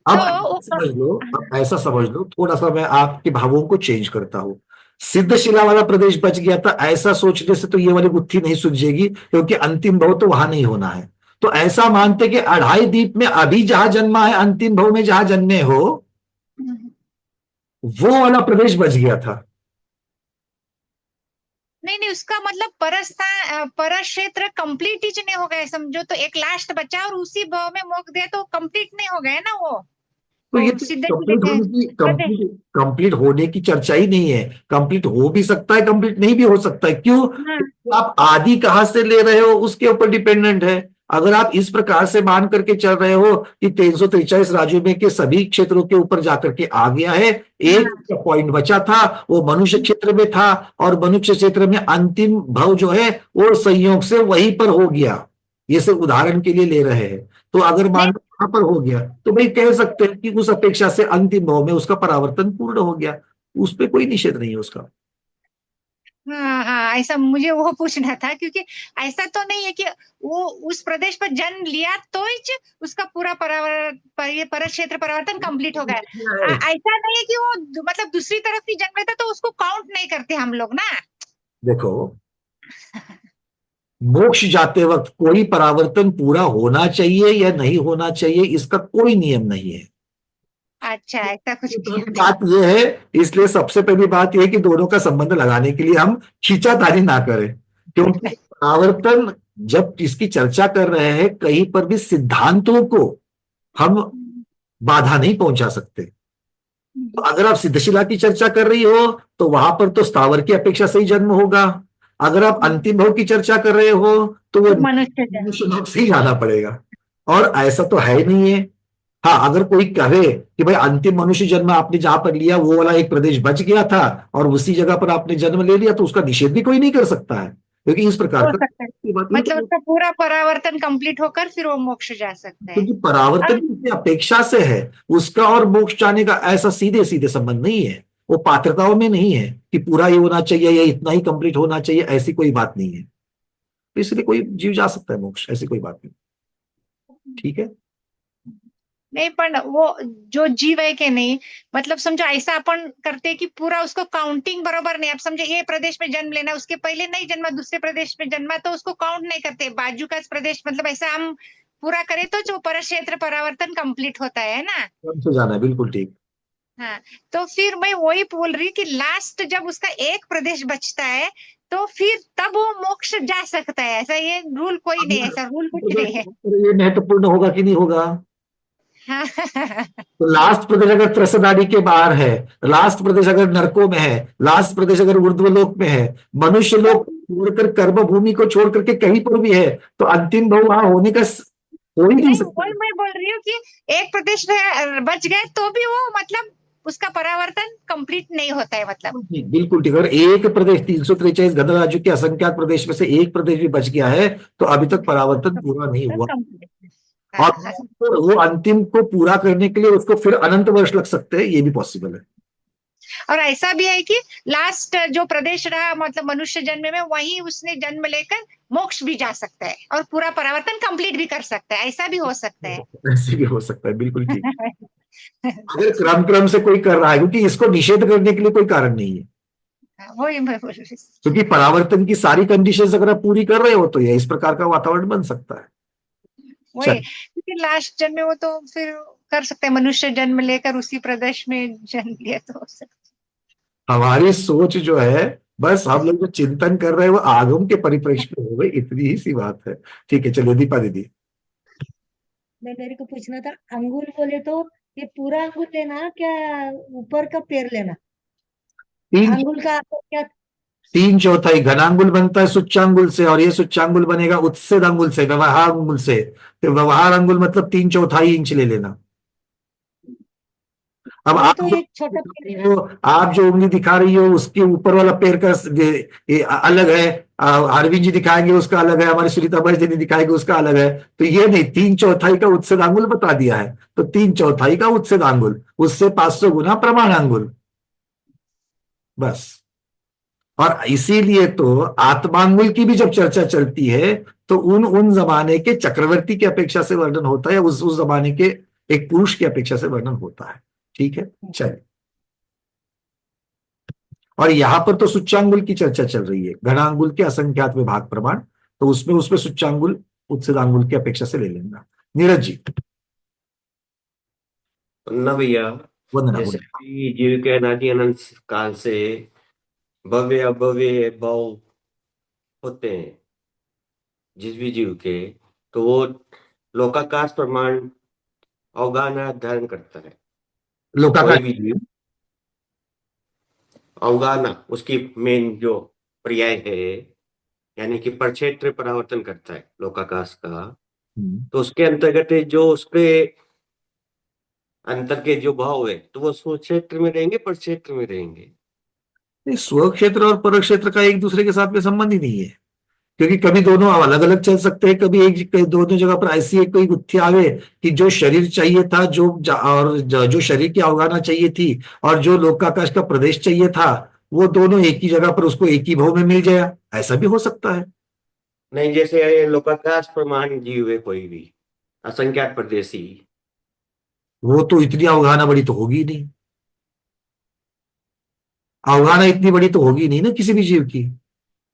Speaker 1: अब
Speaker 4: तो
Speaker 1: समझ लो, अब ऐसा समझ लो, थोड़ा सा मैं आपके भावों को चेंज करता हूं। सिद्धशिला वाला प्रदेश बच गया था ऐसा सोचने से तो ये वाली गुत्थी नहीं सुलझेगी, क्योंकि अंतिम भव तो वहां नहीं होना है। तो ऐसा मानते कि अढ़ाई दीप में अभी जहां जन्मा है, अंतिम भव में जहां जन्मे हो, वो वाला प्रदेश बच गया था।
Speaker 4: नहीं नहीं उसका मतलब परस्थान पर क्षेत्र कंप्लीट ही नहीं हो गए समझो, तो एक लास्ट बचा और उसी भाव में मोक्ष दिया तो कंप्लीट नहीं हो गया ना
Speaker 1: तो ये
Speaker 4: वो
Speaker 1: तो
Speaker 4: सीधे सीधे
Speaker 1: कंप्लीट होने की
Speaker 4: प्रदेश।
Speaker 1: कंप्लीट होने की चर्चा ही नहीं है। कंप्लीट हो भी सकता है, कंप्लीट नहीं भी हो सकता है। क्यों,
Speaker 4: हाँ
Speaker 1: क्योंकि आप आदि कहाँ से ले रहे हो उसके ऊपर डिपेंडेंट है। अगर आप इस प्रकार से मान करके चल रहे हो कि 343 राज्यों में के सभी क्षेत्रों के ऊपर जाकर के आ गया है, एक
Speaker 4: हाँ
Speaker 1: पॉइंट बचा था वो मनुष्य क्षेत्र में था, और मनुष्य क्षेत्र में अंतिम भव जो है वो संयोग से वहीं पर हो गया। ये सिर्फ उदाहरण के लिए ले रहे हैं। तो अगर मान
Speaker 4: नहीं
Speaker 1: लो वहां पर हो गया तो भाई कह सकते हैं कि उस अपेक्षा से अंतिम भाव में उसका परावर्तन पूर्ण हो गया, उस पर कोई निषेध नहीं है उसका।
Speaker 4: हाँ हाँ ऐसा मुझे वो पूछना था, क्योंकि ऐसा तो नहीं है कि वो उस प्रदेश पर जन्म लिया तो ही उसका पूरा पर क्षेत्र परिवर्तन कंप्लीट हो गया। ऐसा नहीं है कि वो मतलब दूसरी तरफ भी जन्म लेता तो उसको काउंट नहीं करते हम लोग ना।
Speaker 1: देखो, मोक्ष जाते वक्त कोई परावर्तन पूरा होना चाहिए या नहीं होना चाहिए इसका कोई नियम नहीं है।
Speaker 4: अच्छा ऐसा कुछ
Speaker 1: सबसे
Speaker 4: किया
Speaker 1: पहली
Speaker 4: नहीं।
Speaker 1: बात यह है, इसलिए सबसे पहली बात यह है कि दोनों का संबंध लगाने के लिए हम खींचातानी ना करें, क्योंकि परावर्तन जब इसकी चर्चा कर रहे हैं कहीं पर भी सिद्धांतों को हम बाधा नहीं पहुंचा सकते। तो अगर आप सिद्धशिला की चर्चा कर रही हो तो वहां पर तो स्थावर की अपेक्षा से ही जन्म होगा। अगर आप अंतिम भव की चर्चा कर रहे हो तो वो
Speaker 4: मनुष्य जन्म।
Speaker 1: मनुष्य लोक से ही जाना पड़ेगा, और ऐसा तो है ही नहीं है। हाँ, अगर कोई कहे कि भाई अंतिम मनुष्य जन्म आपने जहां पर लिया वो वाला एक प्रदेश बच गया था और उसी जगह पर आपने जन्म ले लिया, तो उसका निषेध भी कोई नहीं कर सकता है, क्योंकि इस प्रकार
Speaker 4: हो
Speaker 1: का
Speaker 4: सकता है,
Speaker 1: बात नहीं।
Speaker 4: मतलब उसका पूरा परावर्तन कंप्लीट होकर फिर वो मोक्ष जा सकता है।
Speaker 1: क्योंकि परावर्तन
Speaker 4: अब
Speaker 1: किसी अपेक्षा से है, उसका और मोक्ष जाने का ऐसा सीधे सीधे संबंध नहीं है। वो पात्रताओं में नहीं है कि पूरा ही होना चाहिए या इतना ही कंप्लीट होना चाहिए, ऐसी कोई बात नहीं है। तो इसलिए कोई जीव जा सकता है मोक्ष, ऐसी कोई बात नहीं। ठीक है।
Speaker 4: नहीं, पण वो जो जीव है कि नहीं, मतलब समझो ऐसा अपन करते हैं कि पूरा उसको काउंटिंग बरोबर नहीं। आप समझे ये प्रदेश में जन्म लेना, उसके पहले नहीं जन्मा, दूसरे प्रदेश में जन्मा, तो उसको काउंट नहीं करते। बाजू का प्रदेश मतलब ऐसा हम पूरा करें तो जो परक्षेत्र परावर्तन कंप्लीट होता है ना।
Speaker 1: कौन से जाना है, बिल्कुल ठीक।
Speaker 4: हाँ, तो फिर मैं वही बोल रही कि लास्ट जब उसका एक प्रदेश बचता है तो फिर तब वो मोक्ष जा सकता है। ऐसा ये रूल कोई नहीं है, ऐसा रूल कुछ नहीं है।
Speaker 1: ये महत्वपूर्ण होगा कि नहीं होगा?
Speaker 4: हाँ।
Speaker 1: तो लास्ट प्रदेश अगर त्रसनाडी के बाहर है, लास्ट प्रदेश अगर नरकों में है, लास्ट प्रदेश अगर ऊर्ध्वलोक में है, मनुष्य लोक छोड़कर कर्म भूमि को छोड़ करके कहीं पर भी है, तो अंतिम भाव वहां होने का हो ही नहीं
Speaker 4: नहीं,
Speaker 1: सकता।
Speaker 4: वही मैं बोल रही हूँ कि एक प्रदेश बच गए तो भी वो मतलब उसका परावर्तन कंप्लीट नहीं होता है मतलब।
Speaker 1: बिल्कुल ठीक। अगर एक प्रदेश 343 घन राज्यों के असंख्यात प्रदेश में से एक प्रदेश भी बच गया है तो अभी तक परावर्तन पूरा नहीं हुआ।
Speaker 4: हाँ,
Speaker 1: और
Speaker 4: हाँ।
Speaker 1: वो अंतिम को पूरा करने के लिए उसको फिर अनंत वर्ष लग सकते हैं, ये भी पॉसिबल है।
Speaker 4: और ऐसा भी है कि लास्ट जो प्रदेश रहा मतलब मनुष्य जन्म में, वहीं उसने जन्म लेकर मोक्ष भी जा सकता है और पूरा परावर्तन कंप्लीट भी कर सकता है। ऐसा भी हो सकता है।
Speaker 1: ऐसे भी हो सकता है, बिल्कुल ठीक। अगर क्रम क्रम से कोई कर रहा है, क्योंकि इसको निषेध करने के लिए कोई कारण नहीं है,
Speaker 4: वही मैं बोल रही हूँ।
Speaker 1: क्योंकि परावर्तन की सारी कंडीशंस अगर आप पूरी कर रहे हो तो ये इस प्रकार का वातावरण बन सकता है।
Speaker 4: वही,
Speaker 1: चल,
Speaker 4: क्योंकि लास्ट जन्म में वो तो फिर कर सकते हैं, मनुष्य जन्म लेकर उसी प्रदेश में जन्म लिया तो हो सकता
Speaker 1: हमारी सोच जो है, बस हम लोग जो चिंतन कर रहे हैं वो आगम के परिप्रेक्ष्य में हो गई, इतनी ही सी बात है। ठीक है, चलिए दीपा दीदी।
Speaker 5: मेरे को पूछना था, अंगुल बोले तो ये पूरा अंगुल लेना क्या ऊपर का पैर लेना?
Speaker 1: तीन
Speaker 5: अंगुल का क्या?
Speaker 1: तीन चौथाई घनांगुल बनता है सुच्चांगुल से, और ये सुच्चांगुल बनेगा उत्सेद अंगुल से, व्यवहार अंगुल से। तो व्यवहार अंगुल मतलब 3/4 इंच ले लेना। अब
Speaker 5: वो
Speaker 1: आप
Speaker 5: तो
Speaker 1: जो
Speaker 5: एक छोटा पैर है।
Speaker 1: हो, आप जो उंगली दिखा रही हो उसके ऊपर वाला पैर का ये अलग है। अरविंद जी दिखाएंगे उसका अलग है, हमारी सुनीता बर्जनी दिखाएंगे उसका अलग है। तो ये नहीं, 3/4 का उत्सेद आंगुल बता दिया है, तो 3/4 का उत्सेद आंगुल, उससे 500 गुना प्रमाण आंगुल, बस। और इसीलिए तो आत्मांगुल की भी जब चर्चा चलती है तो उन उन जमाने के चक्रवर्ती की अपेक्षा से वर्णन होता है, उस जमाने के एक पुरुष की अपेक्षा से वर्णन होता है। ठीक है, चलिए। और यहां पर तो सुच्चांगुल की चर्चा चल रही है, घनांगुल के असंख्यात विभाग प्रमाण, तो उसमें उसमें सुच्चांगुल उत्सदांगुल की अपेक्षा से ले लेंगे। नीरज जी।
Speaker 6: वंदना भैया,
Speaker 1: वंदना
Speaker 6: जैसे
Speaker 1: बोलिए।
Speaker 6: कि जीव के अनादि अनंत काल से भव्य अभव्य भाव होते हैं जिस भी जीव के, तो वो लोकाकाश प्रमाण अवगाहना धारण करता है। कोई
Speaker 1: लोकाकाश।
Speaker 6: भी जीव अवगाहना उसकी मेन जो पर्याय है, यानी कि परक्षेत्र परावर्तन करता है लोकाकाश का। तो उसके अंतर्गत जो उसके अंतर के जो भाव है, तो वो स्वक्षेत्र में रहेंगे, परक्षेत्र में रहेंगे।
Speaker 1: नहीं, स्वक्षेत्र और परक्षेत्र का एक दूसरे के साथ में संबंध ही नहीं है, क्योंकि कभी दोनों अलग अलग चल सकते हैं, कभी दोनों जगह पर ऐसी एक कोई गुत्थी आवे कि जो शरीर चाहिए था, जो शरीर की अवगाहना चाहिए थी, और जो लोकाकाश का प्रदेश चाहिए था, वो दोनों एक ही जगह पर उसको एक ही भाव में मिल जाए, ऐसा भी हो सकता है।
Speaker 6: नहीं, जैसे लोकाकाश प्रमाण जीव है कोई भी असंख्यात परदेशी,
Speaker 1: वो तो इतनी अवगाहना बड़ी तो होगी नहीं, अवगाहना इतनी बड़ी तो होगी नहीं ना किसी भी जीव की।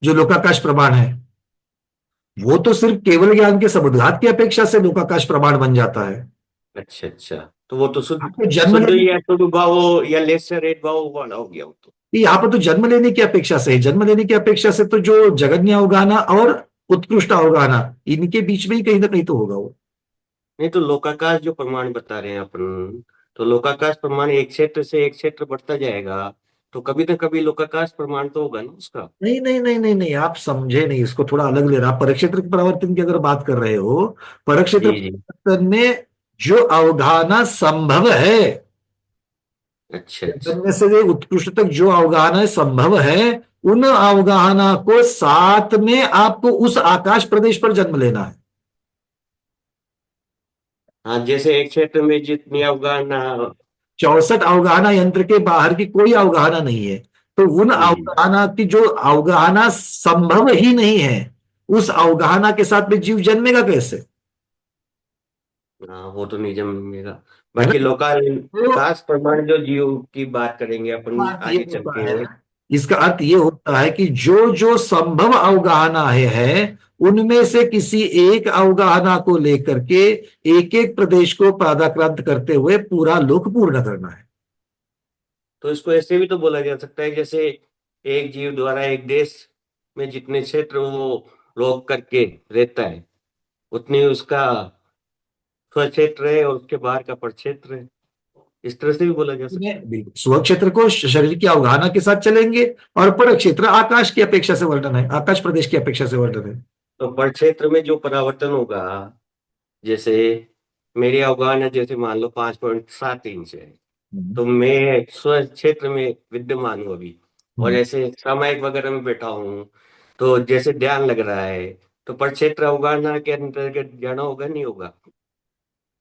Speaker 1: जो लोकाकाश प्रमाण है वो तो सिर्फ केवल ज्ञान के समुद्घात की अपेक्षा से लोकाकाश प्रमाण बन जाता है।
Speaker 6: अच्छा अच्छा, तो वो तो शुद्ध
Speaker 1: आपको जन्म
Speaker 6: शुद्ध
Speaker 1: लेने
Speaker 6: या शुद्ध भाव या लेसर रेट भाव वाला हो गया वो तो।
Speaker 1: यहाँ पर तो जन्म लेने की अपेक्षा से है, जन्म लेने की अपेक्षा से तो जो जगन्य अवगाहना और उत्कृष्ट अवगाहना, इनके बीच में ही कहीं ना कहीं तो होगा वो।
Speaker 6: नहीं, तो लोकाकाश जो प्रमाण बता रहे हैं अपन, तो लोकाकाश प्रमाण एक क्षेत्र से एक क्षेत्र बढ़ता जाएगा, तो कभी ना कभी लोकाकाश प्रमाण तो होगा ना उसका।
Speaker 1: नहीं नहीं नहीं नहीं नहीं, आप समझे नहीं, इसको थोड़ा अलग ले रहा। परक्षेत्र के परावर्तन की अगर बात कर रहे हो, परक्षेत्र
Speaker 6: जी जी।
Speaker 1: परिवर्तन में जो अवगाहना संभव है,
Speaker 6: अच्छा अच्छा।
Speaker 1: में से जो उत्कृष्ट तक जो अवगाहना संभव है, उन अवगाहना को साथ में आपको उस आकाश प्रदेश पर जन्म लेना है।
Speaker 6: हाँ, जैसे एक क्षेत्र में जितनी अवगाहना।
Speaker 1: 64 अवगाहना यंत्र के बाहर की कोई अवगाहना नहीं है, तो उन
Speaker 6: जी।
Speaker 1: अवगाहना की जो अवगाहना संभव ही नहीं है, उस अवगाहना के साथ में जीव जन्मेगा कैसे?
Speaker 6: हाँ, वो तो नहीं जमेगा।
Speaker 1: है ना?
Speaker 6: बाकी लोकल
Speaker 1: तो
Speaker 6: कास्ट प्रमाण जो जीव की बात करेंगे अपन
Speaker 1: अर्थ ये
Speaker 6: आगे चल
Speaker 1: होता
Speaker 6: के।
Speaker 1: है, इसका अर्थ ये होता है कि जो जो संभव अवगाहना है उनमें से किसी एक अवगाहना को लेकर के एक एक प्रदेश को पादाक्रांत करते हुए पूरा लोक पूर्ण करना है।
Speaker 6: तो इसको ऐसे भी तो बोला जा सकता है, जैसे एक जीव द्वारा एक देश में जितने क्षेत्र वो रोक करके रहता है, उतनी उसका स्वक्षेत्र है और उसके बाहर का प्रक्षेत्र है। इस तरह से भी बोला जा सकता है।
Speaker 1: बिल्कुल, स्व क्षेत्र को शरीर की अवगाहना के साथ चलेंगे, और पर क्षेत्र आकाश की अपेक्षा से वर्णन है, आकाश प्रदेश की अपेक्षा से वर्णन है।
Speaker 6: तो प्रक्षेत्र में जो परावर्तन होगा, जैसे मेरी अवगाहना जैसे मान लो 5.7 इंच है, तो मैं स्व क्षेत्र में विद्यमान हूँ अभी, और ऐसे सामायिक वगैरह में बैठा हूँ, तो जैसे ध्यान लग रहा है, तो प्रक्षेत्र अवगाहना के अंतर्गत जाना होगा नहीं होगा?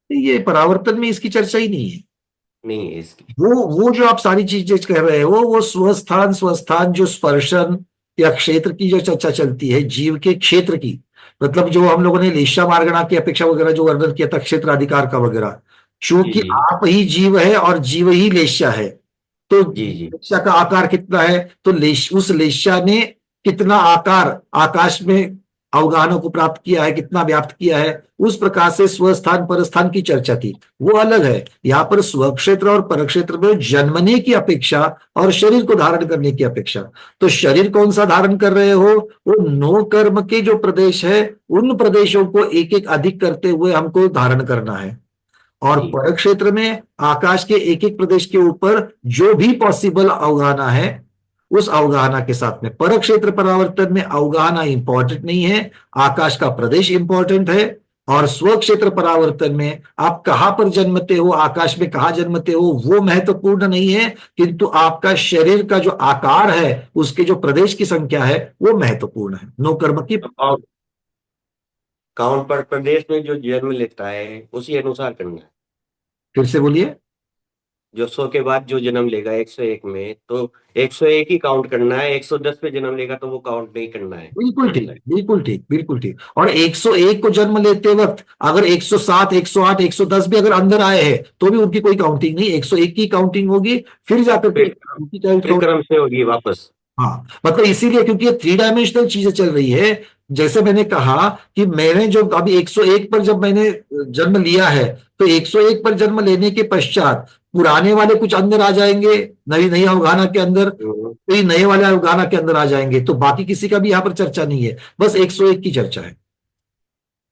Speaker 1: ये परावर्तन में इसकी चर्चा ही नहीं है।
Speaker 6: नहीं है इसकी।
Speaker 1: वो जो आप सारी चीजें कह रहे हो, वो स्वस्थान जो स्पर्शन या क्षेत्र की जो चर्चा चलती है, जीव के क्षेत्र की, मतलब जो हम लोगों ने लेशा मार्गणा की अपेक्षा वगैरह जो वर्णन किया था क्षेत्र अधिकार का वगैरह,
Speaker 6: जी
Speaker 1: चूंकि
Speaker 6: जी
Speaker 1: आप ही जीव है और जीव ही लेशा है, तो
Speaker 6: जी जी।
Speaker 1: लेशा का आकार कितना है, तो उस लेशा ने कितना आकार आकाश में अवगाहनों को प्राप्त किया है, कितना व्याप्त किया है, उस प्रकार से स्वस्थान परस्थान की चर्चा थी, वो अलग है। यहाँ पर स्वक्षेत्र और परक्षेत्र में जन्मने की अपेक्षा और शरीर को धारण करने की अपेक्षा, तो शरीर कौन सा धारण कर रहे हो, वो नो कर्म के जो प्रदेश है उन प्रदेशों को एक एक अधिक करते हुए हमको धारण करना है, और
Speaker 6: जी
Speaker 1: पर क्षेत्र में आकाश के एक एक प्रदेश के ऊपर जो भी पॉसिबल अवगाहना है उस अवगाहना के साथ में, पर क्षेत्र परावर्तन में अवगाहना इंपॉर्टेंट नहीं है, आकाश का प्रदेश इंपॉर्टेंट है, और स्व क्षेत्र परावर्तन में आप कहां पर जन्मते हो, आकाश में कहां जन्मते हो वो महत्वपूर्ण नहीं है, किंतु आपका शरीर का जो आकार है उसके जो प्रदेश की संख्या है वो महत्वपूर्ण है, नो कर्म की।
Speaker 6: काउंट काउंट पर प्रदेश में जो जन्म लेता है उसी अनुसार करना है।
Speaker 1: फिर से बोलिए।
Speaker 6: जो 100 के बाद जो जन्म लेगा 101 में, तो 101 ही काउंट करना है। 110 पे जन्म लेगा तो वो काउंट नहीं करना है।
Speaker 1: बिल्कुल ठीक, बिल्कुल ठीक, बिल्कुल ठीक। और 101 को जन्म लेते वक्त अगर 107, 108, 110 भी अगर अंदर आए हैं तो भी उनकी कोई काउंटिंग नहीं, 101 की काउंटिंग होगी, फिर जाकर के
Speaker 6: फिर
Speaker 1: उनकी
Speaker 6: फिर क्रम से होगी वापस।
Speaker 1: हाँ, मतलब इसीलिए क्योंकि ये 3 डायमेंशनल चीजें चल रही है। जैसे मैंने कहा कि मैंने जो अभी 101 पर जब मैंने जन्म लिया है, तो 101 पर जन्म लेने के पश्चात पुराने वाले कुछ अंदर आ जाएंगे, नई नई अवगाहना के अंदर, तो ये नए वाले अवगाहना के अंदर आ जाएंगे, तो बाकी किसी का भी यहाँ पर चर्चा नहीं है, बस 101 की चर्चा है।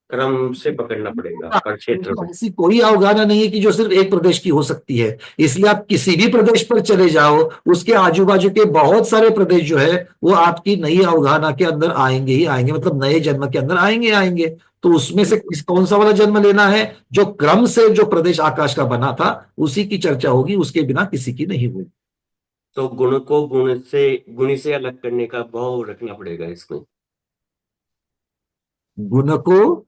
Speaker 6: क्रम से पकड़ना पड़ेगा पर क्षेत्र में।
Speaker 1: ऐसी कोई अवगाहना नहीं है कि जो सिर्फ एक प्रदेश की हो सकती है, इसलिए आप किसी भी प्रदेश पर चले जाओ, उसके आजू बाजू के बहुत सारे प्रदेश जो है वो आपकी नई अवगाहना के अंदर आएंगे ही आएंगे, मतलब नए जन्म के अंदर आएंगे आएंगे। तो उसमें से कौन सा वाला जन्म लेना है, जो क्रम से जो प्रदेश आकाश का बना था उसी की चर्चा होगी, उसके बिना किसी की नहीं होगी।
Speaker 6: तो गुण को गुणी से अलग करने का भाव रखना पड़ेगा इसमें।
Speaker 1: गुण को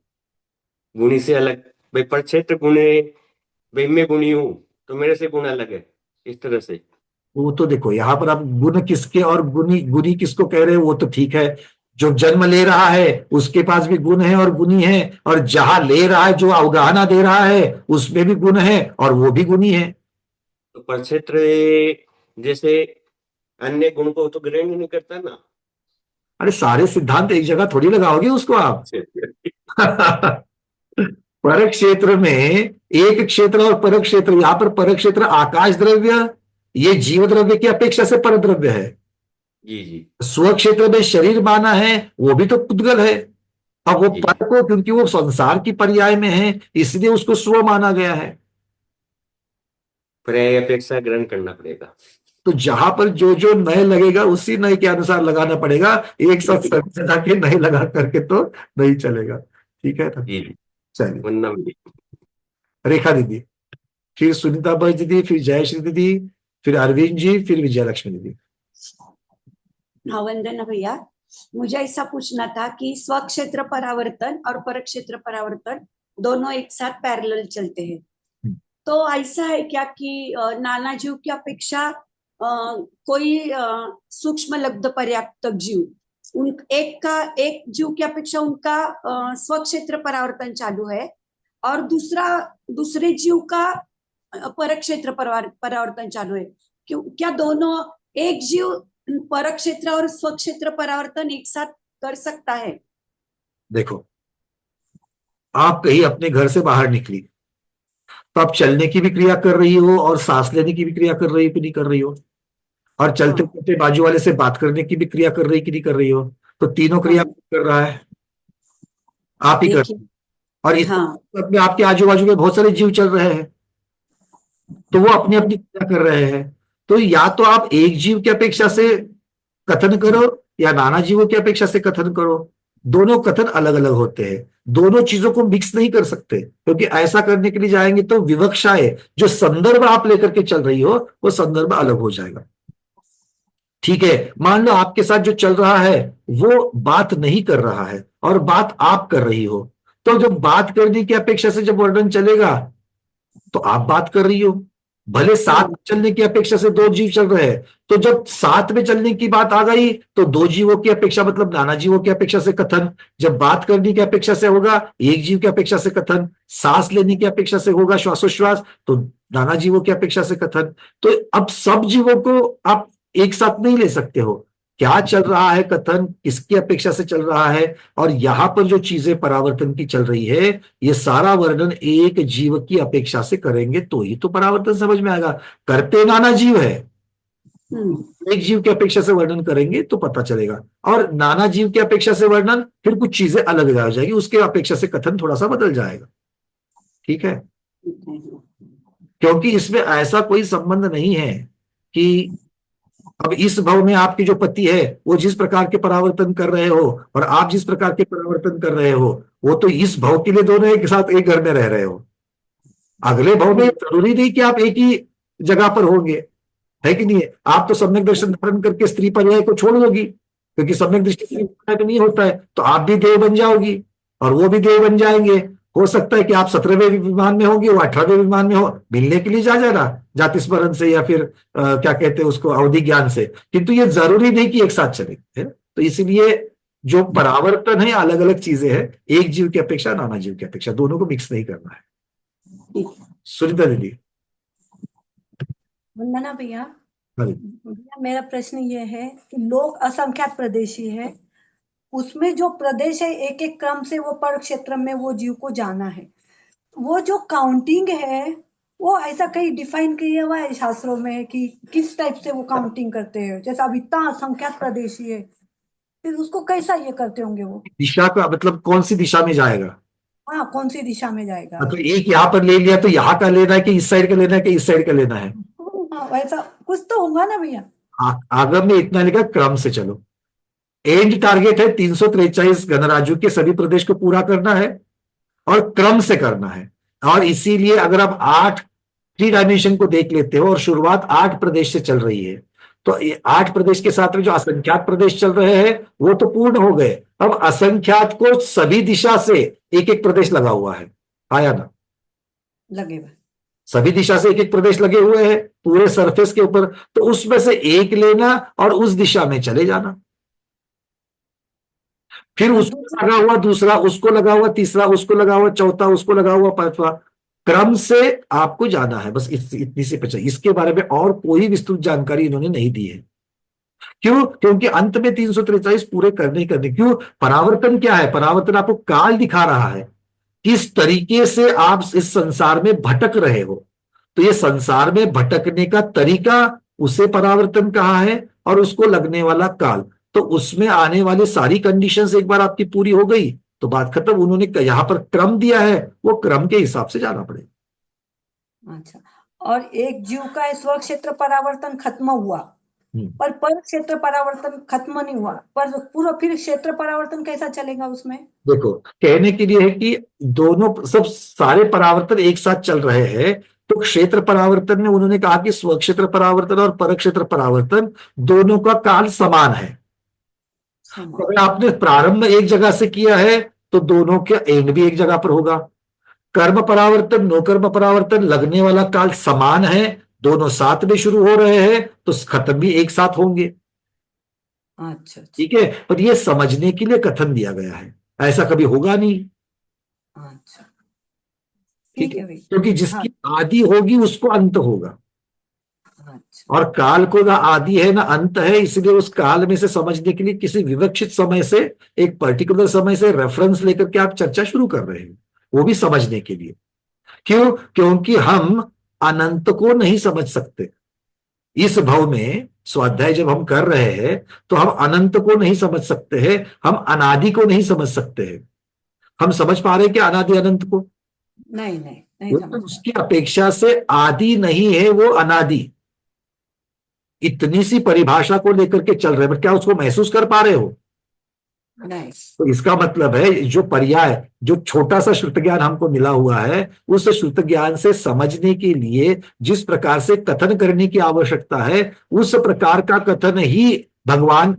Speaker 6: गुणी से अलग, भाई पर क्षेत्र गुणे, भाई मैं गुणी हूं तो मेरे से गुण अलग है, इस तरह से।
Speaker 1: वो तो देखो यहाँ पर आप गुण किसके और गुनी गुनी किसको कह रहे हो, वो तो ठीक है, जो जन्म ले रहा है उसके पास भी गुण है और गुनी है, और जहां ले रहा है जो अवगाहना दे रहा है उसमें भी गुण है और वो भी गुनी है।
Speaker 6: तो पर क्षेत्र जैसे अन्य गुण को तो ग्रहण ही नहीं करता ना।
Speaker 1: अरे सारे सिद्धांत एक जगह थोड़ी लगाओगे उसको आप। पर क्षेत्र में एक क्षेत्र और पर क्षेत्र, यहां पर पर क्षेत्र आकाश द्रव्य, ये जीव द्रव्य की अपेक्षा से पर द्रव्य है।
Speaker 6: जी जी
Speaker 1: स्व क्षेत्र में शरीर माना है वो भी तो पुद्गल है, अब वो
Speaker 6: जी।
Speaker 1: पर को क्योंकि वो संसार की पर्याय में है इसलिए उसको स्व माना गया है।
Speaker 6: पर्याय अपेक्षा ग्रहण करना पड़ेगा।
Speaker 1: तो जहां पर जो जो नए लगेगा उसी नए के अनुसार लगाना पड़ेगा, एक साथ सभी सजा के नए लगा करके तो नहीं चलेगा। ठीक है ना?
Speaker 6: जी जी।
Speaker 1: चलिए,
Speaker 6: वंदना भी।
Speaker 1: रेखा दीदी, फिर सुनीता भाई दीदी, फिर जयश्री दीदी, फिर अरविंद जी, फिर विजयलक्ष्मी दीदी।
Speaker 7: हाँ वंदना भैया, मुझे ऐसा पूछना था कि स्वक्षेत्र परावर्तन और परक्षेत्र परावर्तन दोनों एक साथ पैरेलल चलते हैं, तो ऐसा है क्या कि नाना जीव की अपेक्षा कोई सूक्ष्म लब्ध पर्याप्त जीव, एक जीव की अपेक्षा उनका स्वक्षेत्र परावर्तन चालू है, और दूसरे जीव का परक्षेत्र परावर्तन चालू है। क्यों, क्या दोनों एक जीव परक्षेत्र और स्वक्षेत्र परावर्तन एक साथ कर सकता है?
Speaker 1: देखो, आप कहीं अपने घर से बाहर निकली तो आप चलने की भी क्रिया कर रही हो और सांस लेने की भी क्रिया कर रही हो कि नहीं कर रही हो, और चलते
Speaker 7: हाँ
Speaker 1: चलते बाजू वाले से बात करने की भी क्रिया कर रही कि नहीं कर रही हो। तो तीनों क्रिया
Speaker 7: हाँ,
Speaker 1: कर रहा है, आप ही कर
Speaker 7: एक
Speaker 1: रहे
Speaker 7: ही।
Speaker 1: हो। और इस
Speaker 7: हाँ
Speaker 1: में आपके आजू बाजू में बहुत सारे जीव चल रहे हैं, तो वो अपनी अपनी क्रिया कर रहे हैं। तो या तो आप एक जीव की अपेक्षा से कथन करो या नाना जीवों की अपेक्षा से कथन करो, दोनों कथन अलग अलग होते हैं। दोनों चीजों को मिक्स नहीं कर सकते, क्योंकि ऐसा करने के लिए जाएंगे तो विवक्षाएं, जो संदर्भ आप लेकर के चल रही हो वो संदर्भ अलग हो जाएगा। ठीक है, मान लो आपके साथ जो चल रहा है वो बात नहीं कर रहा है और बात आप कर रही हो, तो जब बात करने की अपेक्षा से जब वर्णन चलेगा तो आप बात कर रही हो। भले साथ में चलने की अपेक्षा से दो जीव चल रहे हैं, तो जब साथ में चलने की बात आ गई तो दो जीवों की अपेक्षा मतलब नाना जीवों की अपेक्षा से कथन। जब बात करने की अपेक्षा से होगा एक जीव की अपेक्षा से कथन, सांस लेने की अपेक्षा से होगा श्वासोश्वास तो नाना जीवों की अपेक्षा से कथन। तो अब सब जीवों को आप एक साथ नहीं ले सकते हो। क्या चल रहा है कथन, किसकी अपेक्षा से चल रहा है, और यहां पर जो चीजें परावर्तन की चल रही है, ये सारा वर्णन एक जीव की अपेक्षा से करेंगे तो ही तो परावर्तन समझ में आएगा। करते नाना जीव है, एक जीव की अपेक्षा से वर्णन करेंगे तो पता चलेगा, और नाना जीव की अपेक्षा से वर्णन फिर कुछ चीजें अलग हो जाएगी, उसके अपेक्षा से कथन थोड़ा सा बदल जाएगा। ठीक है, क्योंकि इसमें ऐसा कोई संबंध नहीं है कि अब इस भव में आपके जो पति है वो जिस प्रकार के परावर्तन कर रहे हो और आप जिस प्रकार के परावर्तन कर रहे हो, वो तो इस भव के लिए दोनों एक साथ एक घर में रह रहे हो। अगले भव में जरूरी नहीं कि आप एक ही जगह पर होंगे, है कि नहीं है। आप तो सम्यक दर्शन धारण करके स्त्री पर्याय को छोड़ दोगी, क्योंकि सम्यक दृष्टि से में नहीं होता है, तो आप भी देव बन जाओगी और वो भी देव बन जाएंगे। हो सकता है कि आप 17वें विमान में होंगे, वो 18वें विमान में हो, मिलने के लिए जा जाना जाति स्मरण से या फिर क्या कहते हैं उसको अवधि ज्ञान से, किंतु ये जरूरी नहीं कि एक साथ चलेंगे। तो इसीलिए जो परावर्तन है अलग अलग चीजें हैं, एक जीव की अपेक्षा नाना जीव की अपेक्षा, दोनों को मिक्स नहीं करना है। सुनीता दीदी।
Speaker 5: वंदना भैया,
Speaker 1: हाँ जी।
Speaker 5: भैया मेरा प्रश्न ये है कि लोक असंख्यात प्रदेशी है, उसमें जो प्रदेश है एक एक क्रम से वो पर क्षेत्र में वो जीव को जाना है, वो जो काउंटिंग है वो ऐसा कहीं डिफाइन किया हुआ है शास्त्रों में कि किस टाइप से वो काउंटिंग करते हैं? जैसे अब इतना असंख्यात प्रदेशी है, फिर उसको कैसा ये करते होंगे वो?
Speaker 1: दिशा का मतलब कौन सी दिशा में जाएगा,
Speaker 5: हाँ, कौन सी दिशा में जाएगा?
Speaker 1: मतलब एक यहाँ पर ले लिया तो यहाँ का लेना है कि इस साइड का लेना है कि इस साइड का लेना है।
Speaker 5: हाँ, वैसा कुछ तो होगा ना भैया।
Speaker 1: आगम में इतना लिखा क्रम से चलो, एंड टारगेट है 343 गणराज्यों के सभी प्रदेश को पूरा करना है और क्रम से करना है। और इसीलिए अगर आप 8 3 डायमेंशन को देख लेते हो और शुरुआत 8 प्रदेश से चल रही है, तो 8 प्रदेश के साथ में जो असंख्यात प्रदेश चल रहे हैं वो तो पूर्ण हो गए। अब असंख्यात को सभी दिशा से एक एक प्रदेश लगा हुआ है, आया ना,
Speaker 5: लगेगा।
Speaker 1: सभी दिशा से एक एक प्रदेश लगे हुए हैं पूरे सरफेस के ऊपर, तो उसमें से एक लेना और उस दिशा में चले जाना, फिर उसको लगा हुआ दूसरा, उसको लगा हुआ तीसरा, उसको लगा हुआ चौथा, उसको लगा हुआ पांचवा, क्रम से आपको जाना है। बस इतनी से पचा, इसके बारे में और कोई विस्तृत जानकारी इन्होंने नहीं दी है। क्यों? क्योंकि अंत में 343 पूरे करने ही करने। क्यों? परावर्तन क्या है? परावर्तन आपको काल दिखा रहा है, किस तरीके से आप इस संसार में भटक रहे हो। तो ये संसार में भटकने का तरीका, उसे परावर्तन कहा है, और उसको लगने वाला काल। तो उसमें आने वाली सारी कंडीशंस एक बार आपकी पूरी हो गई तो बात खत्म। उन्होंने यहां पर क्रम दिया है, वो क्रम के हिसाब से जाना पड़ेगा।
Speaker 5: अच्छा, और एक जीव का स्व क्षेत्र परावर्तन खत्म हुआ, पर क्षेत्र परावर्तन खत्म नहीं हुआ, पर पूरा फिर क्षेत्र परावर्तन कैसा चलेगा उसमें?
Speaker 1: देखो, कहने के लिए है कि दोनों सब सारे परावर्तन एक साथ चल रहे हैं, तो क्षेत्र परावर्तन में उन्होंने कहा कि स्वक्षेत्र परावर्तन और परक्षेत्र परावर्तन दोनों का काल समान है। अगर आपने प्रारंभ एक जगह से किया है तो दोनों का एंड भी एक जगह पर होगा। कर्म परावर्तन नो कर्म परावर्तन लगने वाला काल समान है, दोनों साथ में शुरू हो रहे हैं तो खत्म भी एक साथ होंगे।
Speaker 5: अच्छा,
Speaker 1: ठीक है, पर यह समझने के लिए कथन दिया गया है, ऐसा कभी होगा नहीं।
Speaker 5: अच्छा।
Speaker 1: ठीक
Speaker 5: ठीक
Speaker 1: है,
Speaker 5: है भाई।
Speaker 1: क्योंकि
Speaker 5: हाँ,
Speaker 1: जिसकी आदि होगी उसको अंत होगा,
Speaker 5: अच्छा,
Speaker 1: और काल को ना आदि है ना अंत है, इसलिए उस काल में से समझने के लिए किसी विवक्षित समय से, एक पर्टिकुलर समय से रेफरेंस लेकर के आप चर्चा शुरू कर रहे हैं, वो भी समझने के लिए। क्यों? क्योंकि हम अनंत को नहीं समझ सकते। इस भव में स्वाध्याय जब हम कर रहे हैं तो हम अनंत को नहीं समझ सकते हैं, हम अनादि को नहीं समझ सकते हैं। हम समझ पा रहे हैं कि अनादि अनंत को?
Speaker 5: नहीं नहीं नहीं
Speaker 1: वो
Speaker 5: समझ
Speaker 1: तो उसकी अपेक्षा से आदि नहीं है, वो अनादि। इतनी सी परिभाषा को लेकर के चल रहे हैं, बट क्या उसको महसूस कर पा रहे हो?
Speaker 5: नहीं।
Speaker 1: तो इसका मतलब है जो पर्याय, जो छोटा सा श्रुत ज्ञान हमको मिला हुआ है, उस श्रुत ज्ञान से समझने के लिए जिस प्रकार से कथन करने की आवश्यकता है, उस प्रकार का कथन ही भगवान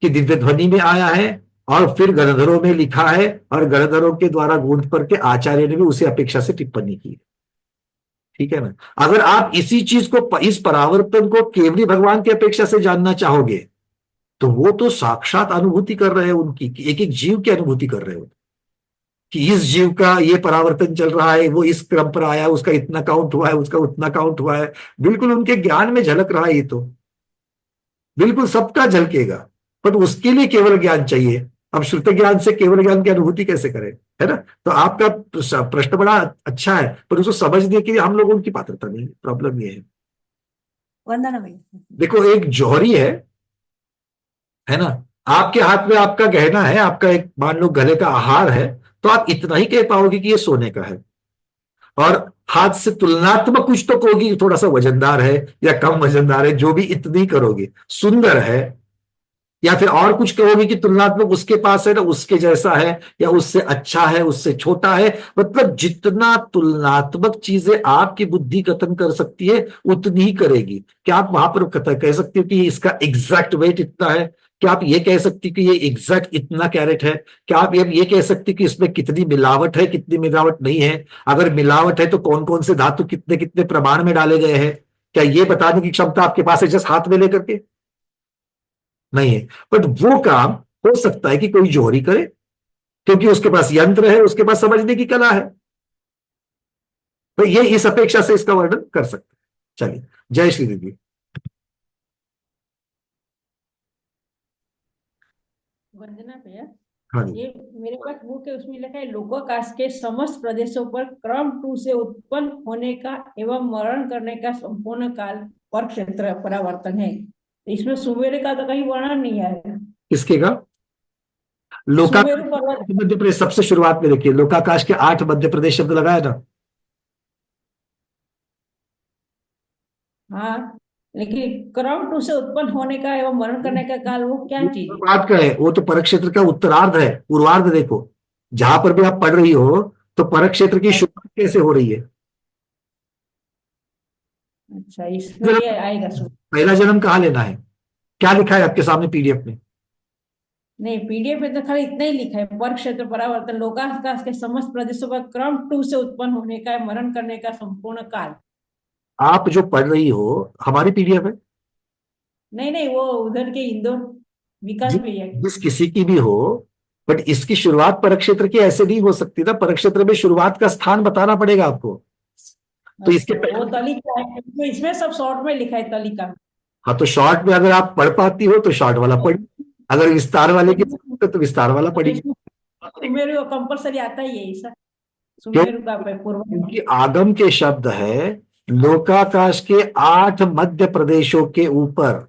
Speaker 1: की दिव्य ध्वनि में आया है, और फिर गणधरों में लिखा है, और गणधरों के द्वारा गूंथ करके आचार्य ने भी उसी अपेक्षा से टिप्पणी की है। ठीक है ना? अगर आप इसी चीज को, इस परावर्तन को केवली भगवान की अपेक्षा से जानना चाहोगे, तो वो तो साक्षात अनुभूति कर रहे हैं उनकी, एक एक जीव की अनुभूति कर रहे हो कि इस जीव का ये परावर्तन चल रहा है, वो इस क्रम पर आया, उसका इतना काउंट हुआ है, उसका उतना काउंट हुआ है। बिल्कुल उनके ज्ञान में झलक रहा है, ये तो बिल्कुल सबका झलकेगा, पर उसके लिए केवल ज्ञान चाहिए। अब श्रुत ज्ञान से केवल ज्ञान की अनुभूति कैसे करें? है ना? तो आपका प्रश्न बड़ा अच्छा है, पर उसको समझने के लिए हम लोगों की पात्रता नहीं, प्रॉब्लम ये है।
Speaker 5: वंदना भाई।
Speaker 1: देखो, एक जौहरी है ना, आपके हाथ में आपका गहना है, आपका एक मान लो गले का आहार है, तो आप इतना ही कह पाओगे कि ये सोने का है, और हाथ से तुलनात्मक कुछ तो कहोगे कि थोड़ा सा वजनदार है या कम वजनदार है, जो भी इतनी करोगे। सुंदर है, या फिर और कुछ कहोगे कि तुलनात्मक उसके पास है ना, उसके जैसा है, या उससे अच्छा है, उससे छोटा है। मतलब जितना तुलनात्मक चीजें आपकी बुद्धि कथन कर सकती है, उतनी ही करेगी। क्या आप वहां पर कह सकते हो कि इसका एग्जैक्ट वेट इतना है? क्या आप ये कह सकते हो कि ये एग्जैक्ट इतना कैरेट है? क्या आप ये कह सकते हो कि इसमें कितनी मिलावट है, कितनी मिलावट नहीं है? अगर मिलावट है तो कौन कौन से धातु कितने कितने प्रमाण में डाले गए हैं? क्या ये बताने की क्षमता आपके पास है जस्ट हाथ में लेकर के? नहीं है। बट वो काम हो सकता है कि कोई जौहरी करे, क्योंकि उसके पास यंत्र है, उसके पास समझने की कला है, तो ये इस अपेक्षा से इसका वर्णन कर सकते हैं। चलिए, जय श्री दीदी।
Speaker 8: वंदना भैया,
Speaker 1: हाँ जी।
Speaker 8: ये मेरे पास बुक है, उसमें लिखा है लोकाकाश के समस्त प्रदेशों पर क्रम 2 से उत्पन्न होने का एवं मरण करने का संपूर्ण काल पर क्षेत्र परावर्तन है। इसमें सुमेरु का तो कहीं वर्णन नहीं आया।
Speaker 1: किसके का? लोकाकाश
Speaker 8: सुमेरु पर्वत।
Speaker 1: मध्य प्रदेश, सबसे शुरुआत में देखिए, लोकाकाश के 8 मध्य प्रदेश शब्द लगाया ना।
Speaker 8: हाँ, लेकिन क्रम 2 से उत्पन्न होने का एवं मरण करने का काल, वो क्या चीज है?
Speaker 1: बात का है, वो तो परक क्षेत्र का उत्तरार्ध है, पूर्वार्ध। देखो, जहां पर भी आप पढ़ रही हो, तो परक क्षेत्र की शुरुआत कैसे हो रही है?
Speaker 8: अच्छा, इसमें ये आएगा
Speaker 1: पहला जन्म कहाँ लेना है? क्या लिखा है आपके सामने पीडीएफ में?
Speaker 8: नहीं, पीडीएफ में तो खाली इतना ही लिखा है, पर क्षेत्र परावर्तन लोकाकाश के समस्त प्रदेशों पर क्रम 2 से उत्पन्न होने का मरण करने का संपूर्ण काल।
Speaker 1: आप जो पढ़ रही हो हमारी पीडीएफ है?
Speaker 8: नहीं नहीं, वो उधर के इंदौर विकास भैया की।
Speaker 1: जिस किसी की भी हो, बट इसकी शुरुआत परक क्षेत्र की ऐसे नहीं हो सकती ना। परक क्षेत्र में शुरुआत का स्थान बताना पड़ेगा आपको। तो इसके
Speaker 8: अच्छा, वो तलिका है, इसमें सब शॉर्ट में लिखा है तलिका।
Speaker 1: हाँ, तो शॉर्ट में अगर आप पढ़ पाती हो तो शॉर्ट वाला पढ़, अगर विस्तार वाले की तो विस्तार वाला पढ़िए।
Speaker 8: सुमेरु कंपलसरी आता ही है ऐसा,
Speaker 1: क्यों?
Speaker 8: सुमेरु का पूर्व।
Speaker 1: क्योंकि आगम के शब्द है, लोकाकाश के 8 मध्य प्रदेशों के ऊपर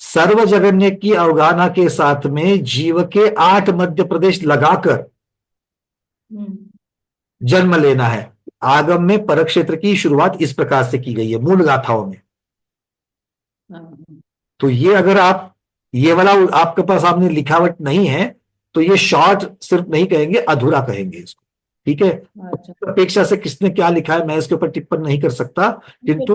Speaker 1: सर्व जगन्य की अवगाहना के साथ में जीव के 8 मध्य प्रदेश लगाकर जन्म लेना है। आगम में परक क्षेत्र की शुरुआत इस प्रकार से की गई है मूल गाथाओं में। तो ये अगर आप ये वाला आपके पास सामने लिखावट नहीं है, तो ये शॉर्ट सिर्फ नहीं कहेंगे, अधूरा कहेंगे इसको। ठीक है? अपेक्षा से किसने क्या लिखा है मैं इसके ऊपर टिप्पण नहीं कर सकता, किंतु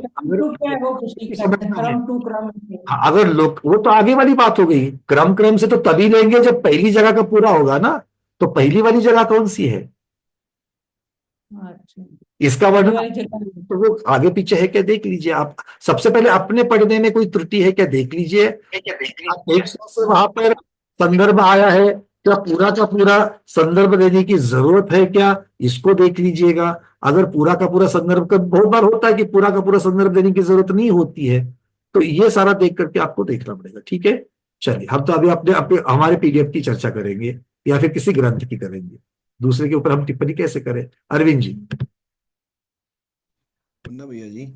Speaker 1: अगर लोग, वो तो आगे वाली बात हो गई। क्रम से तो तभी लेंगे जब पहली जगह का पूरा होगा ना। तो पहली वाली जगह कौन सी है? इसका वर्णन तो वो आगे पीछे है क्या, देख लीजिए आप। सबसे पहले अपने पढ़ने में कोई त्रुटि है क्या, देख लीजिए। एक से वहां पर संदर्भ आया है क्या, पूरा का पूरा संदर्भ देने की जरूरत है क्या, इसको देख लीजिएगा। अगर पूरा का पूरा संदर्भ का बहुत बार होता है कि पूरा का पूरा संदर्भ देने की जरूरत नहीं होती है, तो ये सारा देख करके आपको देखना पड़ेगा। ठीक है, चलिए हम तो अभी अपने अपने हमारे पीडीएफ की चर्चा करेंगे या फिर किसी ग्रंथ की करेंगे, दूसरे के ऊपर हम टिप्पणी कैसे करें? अरविंद जी।
Speaker 9: मुन्ना भैया जी,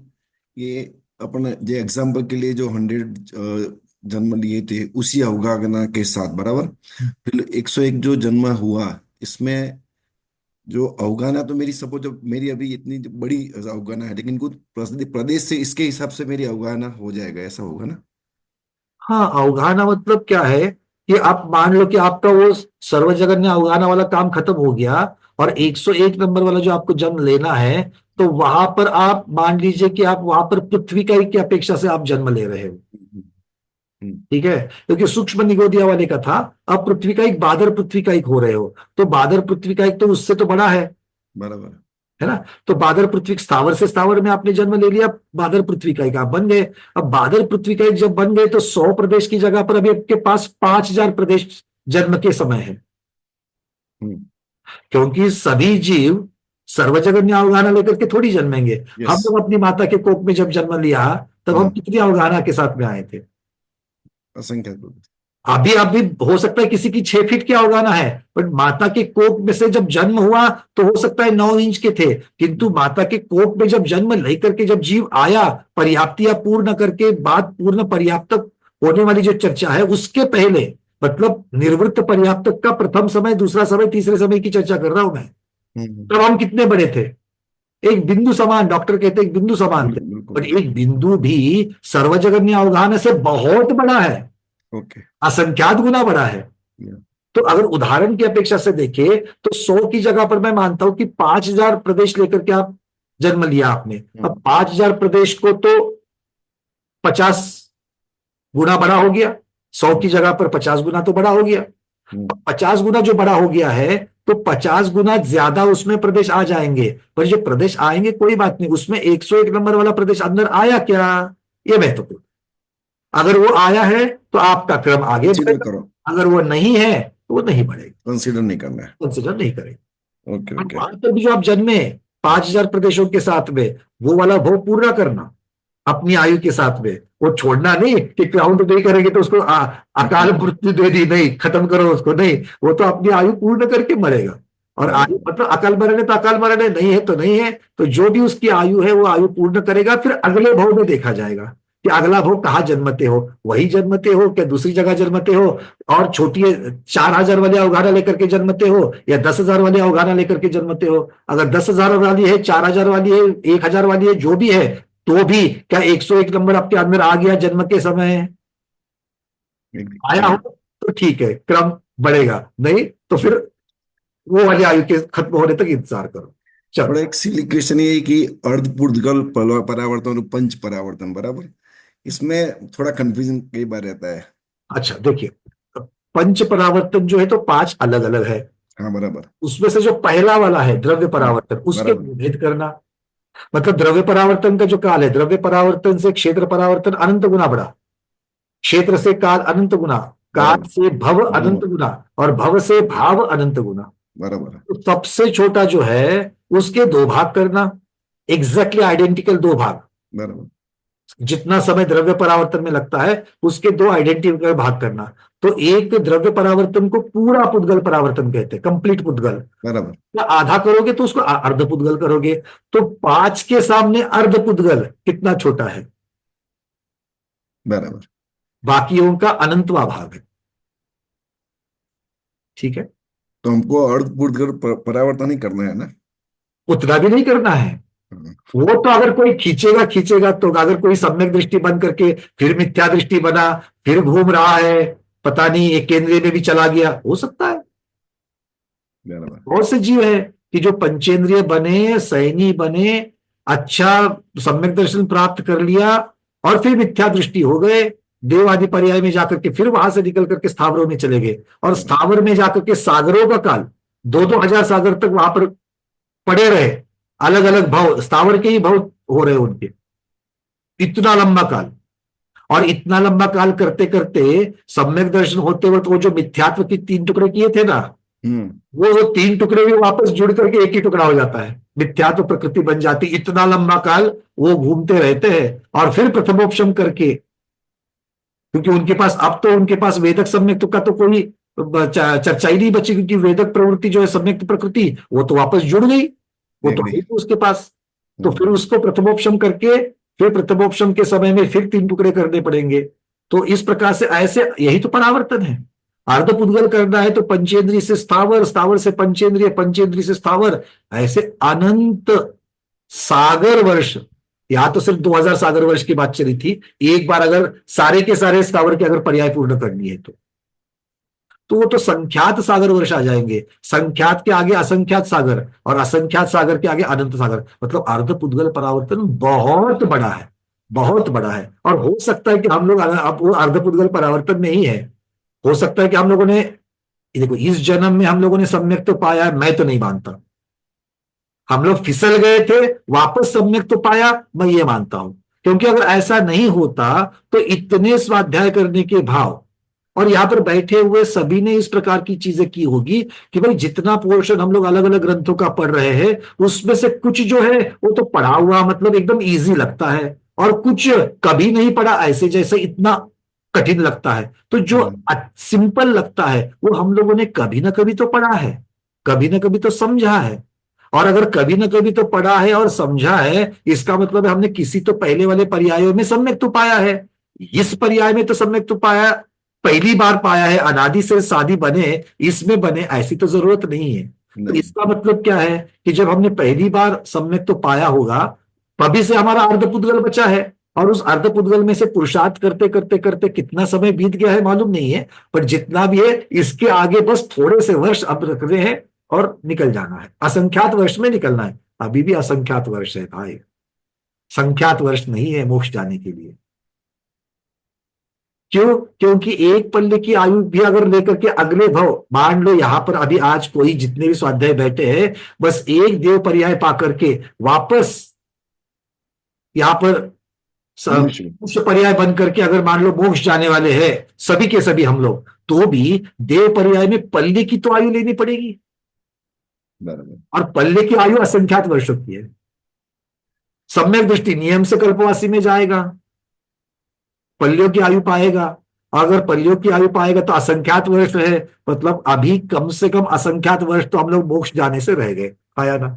Speaker 9: ये अपन जो एग्जाम्पल के लिए जो 100 जन्म लिए थे उसी अवगाहना के साथ बराबर, फिर 101 जो जन्म हुआ, इसमें जो अवगाहना तो मेरी सपोज मेरी अभी इतनी बड़ी अवगाहना है, लेकिन कुछ प्रदेश से इसके हिसाब से मेरी अवगाहना हो जाएगा, ऐसा होगा ना?
Speaker 1: हाँ, अवगाहना मतलब क्या है कि आप मान लो कि आपका वो सर्वजगन्य अवगाहना वाला काम खत्म हो गया और 101 नंबर वाला जो आपको जन्म लेना है, तो वहां पर आप मान लीजिए कि आप वहां पर पृथ्वी का की अपेक्षा से आप जन्म ले रहे हो। ठीक है, क्योंकि सूक्ष्म निगोदिया वाले का था, अब पृथ्वी का एक बादर पृथ्वी का एक हो रहे हो, तो बादर पृथ्वी का एक तो उससे तो बड़ा है,
Speaker 9: बराबर
Speaker 1: है ना? तो बादर पृथ्वी स्थावर से स्थावर में आपने जन्म ले लिया, बादर पृथ्वी का एक आप बन गए। अब बादर पृथ्वी का एक जब बन गए तो 100 प्रदेश की जगह पर अभी आपके पास 5000 प्रदेश जन्म के समय है, क्योंकि सभी जीव सर्वजगन्य अवगाहना लेकर के थोड़ी जन्मेंगे। हम लोग अपनी माता के कोख में जब जन्म लिया तब हम कितनी अवगाहना के साथ में आए थे?
Speaker 9: असंख्य।
Speaker 1: अभी हो सकता है किसी की 6 फीट की अवगाहना है, पर माता के कोख में से जब जन्म हुआ तो हो सकता है 9 इंच के थे, किंतु माता के कोख में जब जन्म लेकर के जब जीव आया, पर्याप्तियां पूर्ण करके बाद पूर्ण पर्याप्त होने वाली जो चर्चा है उसके पहले, मतलब निर्वृत्त पर्याप्तक का प्रथम समय, दूसरा समय, तीसरे समय की चर्चा कर रहा हूं मैं। तब हम कितने बड़े थे? एक बिंदु समान, डॉक्टर कहते एक बिंदु समान थे, पर एक बिंदु भी सर्वजगन्य अवगाहना से बहुत बड़ा है, असंख्यात गुना बड़ा है। तो अगर उदाहरण की अपेक्षा से देखें तो 100 की जगह पर मैं मानता हूं कि 5000 प्रदेश लेकर के आप जन्म लिया आपने। अब 5000 प्रदेश को तो 50 गुना बड़ा हो गया, 100 की जगह पर 50 गुना तो बड़ा हो गया। 50 गुना जो बड़ा हो गया है तो 50 गुना ज्यादा उसमें प्रदेश आ जाएंगे, पर जो प्रदेश आएंगे कोई बात नहीं, उसमें 101 नंबर वाला प्रदेश अंदर आया क्या, ये महत्वपूर्ण। अगर वो आया है तो आपका क्रम आगे बढ़ेगा, अगर वो नहीं है तो वो नहीं बढ़ेगा,
Speaker 9: कंसीडर नहीं करना है,
Speaker 1: कंसीडर नहीं करेगा।
Speaker 9: ओके।
Speaker 1: वहां पर भी जो आप जन्मे 5000 प्रदेशों के साथ में, वो वाला भोग पूरा करना अपनी आयु के साथ में, वो छोड़ना नहीं कि काउंट नहीं करेंगे तो उसको अकाल मृत्यु दे दी, नहीं खत्म करो उसको, नहीं, वो तो अपनी आयु पूर्ण करके मरेगा। और आयु मतलब अकाल मरण है तो अकाल मरण है, नहीं है तो नहीं है, तो जो भी उसकी आयु है वो आयु पूर्ण करेगा। फिर अगले भव में देखा जाएगा कि अगला भव कहाँ जन्मते हो, वही जन्मते हो क्या दूसरी जगह जन्मते हो, और छोटी 4000 वाली अवगाहना लेकर के जन्मते हो या 10,000 वाली अवगाहना लेकर के जन्मते हो। अगर 10,000 वाली है, 4000 वाली है, 1000 वाली है, जो भी है, तो भी क्या 101 नंबर आपके अंदर आ गया जन्म के समय? आया हो तो ठीक है, क्रम बढ़ेगा, नहीं तो फिर वो वाली आयु के खत्म होने तक इंतजार करो। चलो,
Speaker 9: एक सिली क्वेश्चन ये कि अर्धपूर्वगल परावर्तन और पंच परावर्तन, बराबर, इसमें थोड़ा कंफ्यूजन कई बार रहता है।
Speaker 1: अच्छा देखिए, पंच परावर्तन जो है तो 5 अलग अलग है।
Speaker 9: हाँ बराबर।
Speaker 1: उसमें से जो पहला वाला है द्रव्य परावर्तन, उसके भेद करना, मतलब द्रव्य परावर्तन का जो काल है, द्रव्य परावर्तन से क्षेत्र परावर्तन अनंत गुना बड़ा, क्षेत्र से काल अनंत गुना, काल से भव अनंत गुना, और भव से भाव अनंत गुना।
Speaker 9: बराबर।
Speaker 1: तो सबसे छोटा जो है उसके 2 भाग करना, एग्जैक्टली आइडेंटिकल 2 भाग,
Speaker 9: बराबर।
Speaker 1: जितना समय द्रव्य परावर्तन में लगता है उसके 2 आइडेंटिकल भाग करना। तो एक द्रव्य परावर्तन को पूरा पुद्गल परावर्तन कहते हैं, कंप्लीट पुद्गल।
Speaker 9: बराबर।
Speaker 1: या आधा करोगे तो उसको अर्ध पुद्गल करोगे। तो 5 के सामने अर्ध पुद्गल कितना छोटा है?
Speaker 9: बराबर।
Speaker 1: बाकियों का अनंतवा भाग है। ठीक है,
Speaker 9: तो हमको अर्धपूर्वगल परावर्तन ही करना है ना?
Speaker 1: उतना भी नहीं करना है। वो तो अगर कोई खींचेगा तो, अगर कोई सम्यक दृष्टि बन करके फिर मिथ्या दृष्टि बना, फिर घूम रहा है, पता नहीं एक केंद्रीय में भी चला गया, हो सकता है। बहुत से जीव है कि जो पंचेंद्रिय बने, सैनी बने, अच्छा सम्यक दर्शन प्राप्त कर लिया और फिर मिथ्या दृष्टि हो गए, देव आदि पर्याय में जाकर के फिर वहां से निकल करके स्थावरों में चले गए, और स्थावर में जाकर के सागरों का काल 2-2 हजार सागर तक वहां पर पड़े रहे, अलग अलग भव, स्थावर के ही भव हो रहे उनके, इतना लंबा काल। और इतना लंबा काल करते करते सम्यक दर्शन होते वक्त वो जो मिथ्यात्व के 3 टुकड़े किए थे ना, वो 3 टुकड़े भी वापस जुड़ करके एक ही टुकड़ा हो जाता है, मिथ्या तो प्रकृति बन जाती। इतना लंबा काल वो घूमते रहते हैं और फिर प्रथमोपशम करके, क्योंकि उनके पास अब तो उनके पास वेदक सम्यक्त का तो कोई चर्चा ही नहीं बची, क्योंकि वेदक प्रवृत्ति जो है सम्यक्त प्रकृति वो तो वापस जुड़ गई, वो तो है उसके पास। तो फिर उसको प्रथमोपशम करके फिर प्रथमोपशम के समय में फिर 3 टुकड़े करने पड़ेंगे। तो इस प्रकार से ऐसे, यही तो परावर्तन है। अर्धपुद्गल करना है तो पंचेंद्रिय से स्थावर, स्थावर से पंचेंद्रिय, पंचेंद्रिय से स्थावर, ऐसे अनंत सागर वर्ष। यहां तो सिर्फ 2000 सागर वर्ष की बात चली थी। एक बार अगर सारे के सारे स्थावर के अगर पर्याय पूर्ण करनी है तो वो तो संख्यात सागर वर्ष आ जाएंगे। संख्यात के आगे असंख्यात सागर और असंख्यात सागर के आगे अनंत सागर। मतलब अर्धपुद्गल परावर्तन बहुत बड़ा है, बहुत बड़ा है। और हो सकता है कि हम लोग अब वो अर्धपुद्गल परावर्तन में ही है, हो सकता है कि हम लोगों ने, देखो इस जन्म में हम लोगों ने सम्यक तो पाया है, मैं तो नहीं मानता। हम लोग फिसल गए थे, वापस सम्यक तो पाया, मैं ये मानता हूं। क्योंकि अगर ऐसा नहीं होता तो इतने स्वाध्याय करने के भाव, और यहां पर बैठे हुए सभी ने इस प्रकार की चीजें की होगी कि भाई जितना पोर्शन हम लोग अलग अलग ग्रंथों का पढ़ रहे हैं उसमें से कुछ जो है वो तो पढ़ा हुआ मतलब एकदम इजी लगता है, और कुछ कभी नहीं पढ़ा, ऐसे जैसे इतना कठिन लगता है। तो जो सिंपल लगता है वो हम लोगों ने कभी ना कभी तो पढ़ा है, कभी ना कभी तो समझा है। और अगर कभी ना कभी तो पढ़ा है और समझा है, इसका मतलब है हमने किसी तो पहले वाले पर्यायों में सम्यक तो पाया है। इस पर्याय में तो सम्यक तो पाया, पहली बार पाया है, अनादि से शादी बने इसमें बने, ऐसी तो जरूरत नहीं है। तो इसका मतलब क्या है कि जब हमने पहली बार सम्यक तो पाया होगा, तभी से हमारा अर्धपुद्गल बचा है। और उस अर्धपुद्गल में से पुरुषार्थ करते करते करते कितना समय बीत गया है मालूम नहीं है, पर जितना भी है इसके आगे बस थोड़े से वर्ष अब रखने हैं और निकल जाना है। असंख्यात वर्ष में निकलना है। अभी भी असंख्यात वर्ष है भाई, संख्यात वर्ष नहीं है मोक्ष जाने के लिए। क्यों? क्योंकि एक पल्ले की आयु भी अगर लेकर के अगले भव, मान लो यहां पर अभी आज कोई जितने भी स्वाध्याय बैठे हैं, बस एक देव पर्याय पा करके वापस यहां पर मनुष्य पर्याय बन करके अगर मान लो मोक्ष जाने वाले हैं सभी के सभी हम लोग, तो भी देव पर्याय में पल्ले की तो आयु लेनी पड़ेगी, और पल्ले की आयु असंख्यात वर्षों की है। सम्यक दृष्टि नियम से कल्पवासी में जाएगा, पल्लियों की आयु पाएगा। अगर पल्लियों की आयु पाएगा तो असंख्यात वर्ष है, मतलब अभी कम से कम असंख्यात वर्ष तो हम लोग मोक्ष जाने से रह गए, आया ना।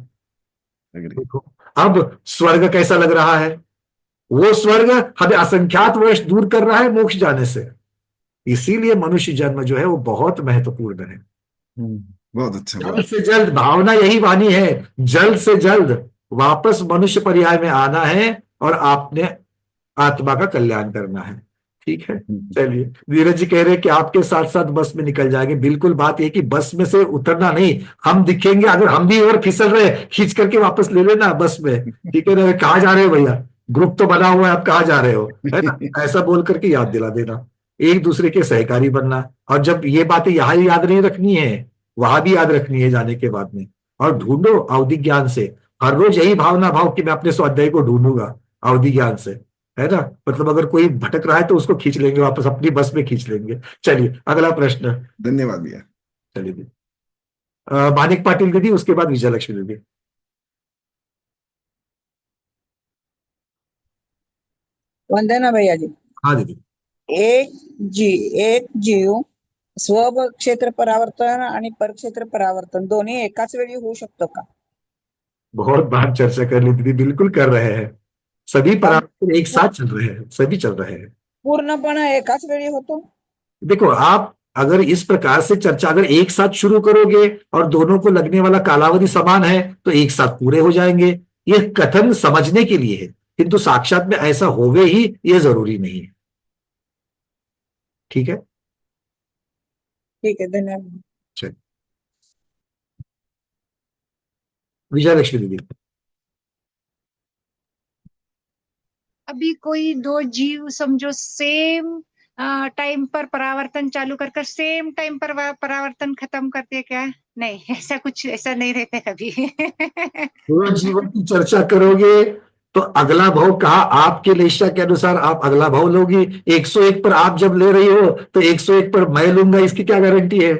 Speaker 1: देखो अब स्वर्ग कैसा लग रहा है, वो स्वर्ग हमें असंख्यात वर्ष दूर कर रहा है मोक्ष जाने से। इसीलिए मनुष्य जन्म जो है वो बहुत महत्वपूर्ण है।
Speaker 9: बहुत अच्छा।
Speaker 1: जल्द से जल्द, भावना यही वाणी है, जल्द से जल्द वापस मनुष्य पर्याय में आना है और आपने आत्मा का कल्याण करना है। ठीक है, चलिए। धीरज जी कह रहे हैं कि आपके साथ साथ बस में निकल जाएंगे। बिल्कुल बात यह कि बस में से उतरना नहीं, हम दिखेंगे, अगर हम भी और फिसल रहे खींच करके वापस ले लेना बस में। ठीक है ना, कहाँ जा रहे हो भैया, ग्रुप तो बना हुआ है, आप कहाँ जा रहे हो, है ना, ऐसा बोल करके याद दिला देना, एक दूसरे के सहकारी बनना। और जब ये बातें यहाँ याद नहीं रखनी है, वहां भी याद रखनी है जाने के बाद में। और ढूंढो अवधि ज्ञान से, हर रोज यही भावना भाव कि मैं अपने स्वाध्याय को ढूंढूंगा अवधि ज्ञान से, है ना। मतलब अगर कोई भटक रहा है तो उसको खींच लेंगे वापस, अपनी बस में खींच लेंगे। चलिए अगला प्रश्न।
Speaker 9: धन्यवाद भैया।
Speaker 1: चलिए दीदी, मानिक पाटिल दीदी, उसके बाद विजयलक्ष्मी दीदी।
Speaker 10: वंदना भैया जी।
Speaker 1: हाँ दीदी।
Speaker 10: एक जीव स्व क्षेत्र परावर्तन आणि परक्षेत्र परावर्तन दोन्ही एकाच वेळी होऊ शकतो का?
Speaker 1: बहुत बार चर्चा कर ली दीदी, बिल्कुल कर रहे हैं। सभी परावर्तन एक साथ चल रहे हैं, सभी चल रहे हैं।
Speaker 10: पूर्णपणे एकाच वेळी होतो?
Speaker 1: देखो आप अगर इस प्रकार से चर्चा अगर एक साथ शुरू करोगे और दोनों को लगने वाला कालावधि समान है तो एक साथ पूरे हो जाएंगे। ये कथन समझने के लिए है, किंतु साक्षात में ऐसा होवे ही ये जरूरी नहीं है। ठीक है,
Speaker 10: ठीक है, धन्यवाद।
Speaker 1: चलिए विजयलक्ष्मी दीदी।
Speaker 4: अभी कोई दो जीव समझो सेम टाइम पर परावर्तन चालू कर सेम टाइम पर परावर्तन खत्म करते क्या? नहीं, ऐसा कुछ ऐसा नहीं रहता कभी।
Speaker 1: पूर्ण जीवन की चर्चा करोगे तो अगला भाव कहा आपके लेशा के अनुसार आप अगला भाव लोगी। 101 पर आप जब ले रही हो तो 101 पर मैं लूंगा, इसकी क्या गारंटी है?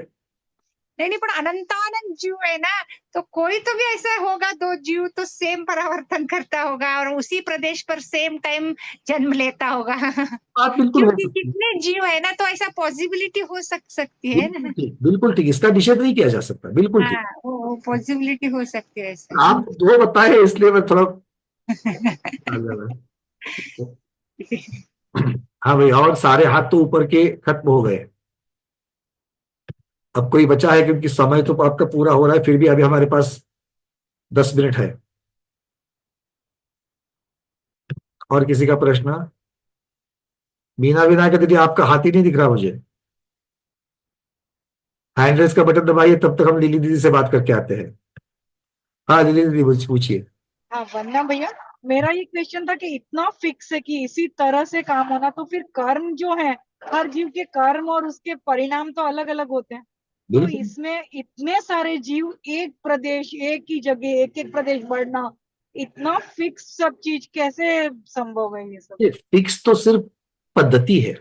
Speaker 4: नहीं पण अनंतानंत जीव है ना, तो कोई तो भी ऐसा होगा, 2 जीव तो सेम परावर्तन करता होगा और उसी प्रदेश पर सेम टाइम जन्म लेता होगा।
Speaker 1: बात बिल्कुल हो
Speaker 4: क्योंकि
Speaker 1: सकती है।
Speaker 4: कितने जीव है ना, तो ऐसा पॉसिबिलिटी हो सकती है
Speaker 1: बिल्कुल
Speaker 4: ना।
Speaker 1: ठीक, बिल्कुल ठीक, इसका निषेध नहीं किया जा सकता, बिल्कुल ठीक।
Speaker 4: हाँ, वो पॉसिबिलिटी हो सकती है ऐसा।
Speaker 1: आप दो बताए इसलिए मैं थोड़ा हाँ भाई, और सारे हाथ तो ऊपर के खत्म हो गए। अब कोई बचा है? क्योंकि समय तो आपका पूरा हो रहा है, फिर भी अभी हमारे पास 10 मिनट है। और किसी का प्रश्न? मीना विनायक दीदी, आपका हाथ ही नहीं दिख रहा मुझे। हैंड रेस का बटन दबाइए, तब तक हम लिली दीदी से बात करके आते हैं। हाँ लिली दीदी, पूछिए।
Speaker 10: हाँ वंदना भैया, मेरा ये क्वेश्चन था कि इतना फिक्स है कि इसी तरह से काम होना, तो फिर कर्म जो है, हर जीव के कर्म और उसके परिणाम तो अलग अलग होते हैं। तो
Speaker 1: बिल्कुल,
Speaker 10: इसमें इतने सारे जीव, एक प्रदेश, एक ही जगह, एक एक प्रदेश बढ़ना, इतना फिक्स सब चीज कैसे संभव है ये सब?
Speaker 1: ये फिक्स तो सिर्फ पद्धति है,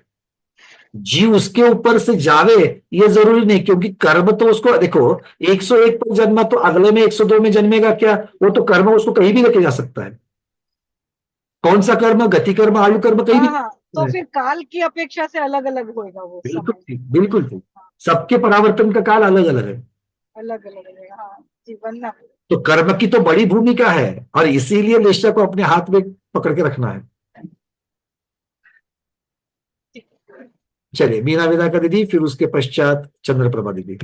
Speaker 1: जीव उसके ऊपर से जावे ये जरूरी नहीं, क्योंकि कर्म तो उसको देखो, 101 पर जन्मा तो अगले में 102 में जन्मेगा क्या? वो तो कर्म उसको कहीं भी लेके जा सकता है। कौन सा कर्म? गति कर्म, आयु कर्म, कहीं भी।
Speaker 10: हाँ हाँ, तो फिर काल की अपेक्षा से अलग अलग होएगा वो
Speaker 1: बिल्कुल
Speaker 10: समय।
Speaker 1: ठीक, बिल्कुल ठीक। सबके परावर्तन का काल अलग अलग है।
Speaker 10: अलग अलग होएगा, हाँ जी वंदना भैया।
Speaker 1: तो कर्म की तो बड़ी भूमिका है, और इसीलिए निश्चय को अपने हाथ में पकड़ के रखना है। चलिए, मीना विनायका दीदी, फिर उसके पश्चात चंद्रप्रभा दीदी।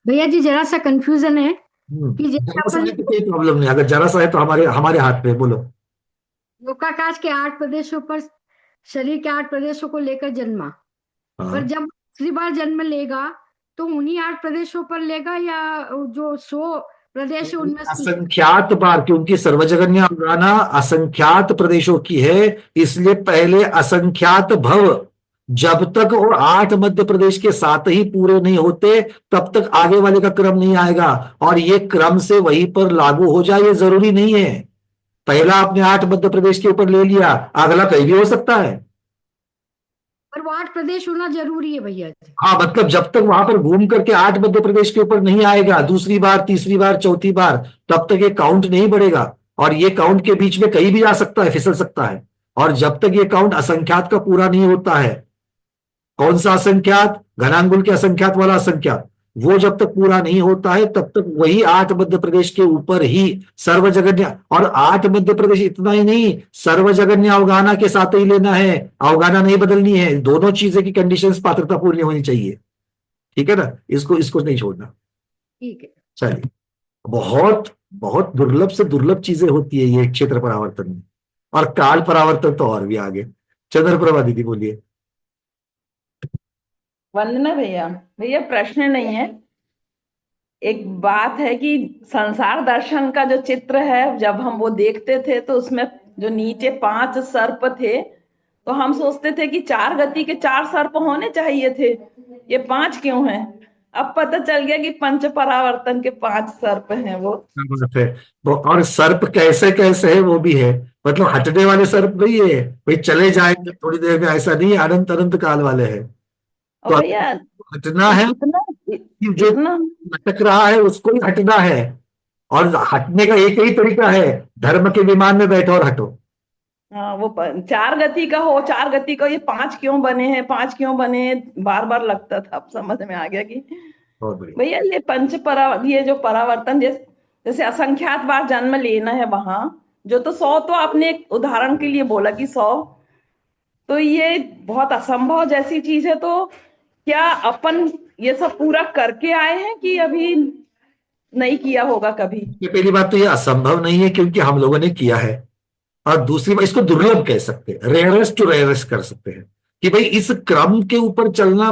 Speaker 11: भैया जी जरा सा कंफ्यूजन है कि जैसे
Speaker 1: जरा सा
Speaker 11: अपन
Speaker 1: है तो कोई प्रॉब्लम नहीं, अगर जरा सा है तो हमारे हमारे हाथ में, बोलो।
Speaker 11: लोकाकाश के 8 प्रदेशों पर, शरीर के 8 प्रदेशों को लेकर जन्मा, पर
Speaker 1: हाँ,
Speaker 11: जब दूसरी बार जन्म लेगा तो उन्हीं 8 प्रदेशों पर लेगा, या जो 100 प्रदेश है उनमें से
Speaker 1: असंख्यात बार, क्योंकि सर्वजगन्य अवगाना असंख्यात प्रदेशों की है, इसलिए पहले असंख्यात भव, जब तक वो 8 मध्य प्रदेश के 7 ही पूरे नहीं होते तब तक आगे वाले का क्रम नहीं आएगा। और ये क्रम से वहीं पर लागू हो जाए ये जरूरी नहीं है। पहला आपने 8 मध्य प्रदेश के ऊपर ले लिया, अगला कहीं भी हो सकता है।
Speaker 11: पर वो 8 प्रदेश होना जरूरी है भैया जी।
Speaker 1: हाँ, मतलब जब तक वहां पर घूम करके 8 मध्य प्रदेश के ऊपर नहीं आएगा, दूसरी बार, तीसरी बार, चौथी बार, तब तक ये काउंट नहीं बढ़ेगा। और ये काउंट के बीच में कहीं भी आ सकता है, फिसल सकता है। और जब तक ये काउंट असंख्यात का पूरा नहीं होता है, कौन सा असंख्यात? घनांगुल के असंख्यात वाला असंख्यात, वो जब तक पूरा नहीं होता है तब तक वही 8 मध्य प्रदेश के ऊपर ही सर्वजगन्य। और 8 मध्य प्रदेश इतना ही नहीं, सर्वजगन्य अवगाना के साथ ही लेना है, अवगाना नहीं बदलनी है। दोनों चीजें की कंडीशंस पात्रता पूरी होनी चाहिए, ठीक है ना? इसको इसको नहीं छोड़ना।
Speaker 11: ठीक है।
Speaker 1: चलिए, बहुत बहुत दुर्लभ से दुर्लभ चीजें होती है ये क्षेत्र परावर्तन में, और काल परावर्तन तो और भी आगे। चंद्रप्रभा दीदी, बोलिए।
Speaker 12: वंदना भैया, भैया प्रश्न नहीं है, एक बात है कि संसार दर्शन का जो चित्र है, जब हम वो देखते थे तो उसमें जो नीचे 5 सर्प थे, तो हम सोचते थे कि 4 गति के 4 सर्प होने चाहिए थे, ये 5 क्यों हैं? अब पता चल गया कि पंच परावर्तन के 5 सर्प हैं वो।
Speaker 1: क्या बात है। और सर्प कैसे कैसे है वो भी है, मतलब हटने वाले सर्प नहीं है भाई, चले जाएंगे थोड़ी देर में, ऐसा नहीं, अनंत अनंत काल वाले हैं।
Speaker 12: और
Speaker 1: तो
Speaker 12: भैया
Speaker 1: हटना है,
Speaker 12: इतना
Speaker 1: कि जो
Speaker 12: इतना
Speaker 1: भटक रहा है उसको ही हटना है। और हटने का एक ही तरीका है, धर्म के विमान में बैठो और हटो।
Speaker 12: हाँ, वो 4 गति का हो, 4 गति का, ये 5 क्यों बने हैं, 5 क्यों बने हैं, बार बार लगता था। अब समझ में आ गया कि
Speaker 1: बहुत बढ़िया।
Speaker 12: भैया ये जो परावर्तन, जैसे असंख्यात बार जन्म लेना है वहां, जो तो 100 तो आपने एक उदाहरण के लिए बोला कि 100, तो ये बहुत असंभव जैसी चीज है। तो क्या अपन ये सब पूरा करके आए हैं कि अभी नहीं किया होगा कभी?
Speaker 1: ये पहली बात तो ये असंभव नहीं है, क्योंकि हम लोगों ने किया है। और दूसरी बात, इसको दुर्लभ कह सकते हैं, रेयरेस्ट टू रेयरेस्ट कर सकते हैं, कि भाई इस क्रम के ऊपर चलना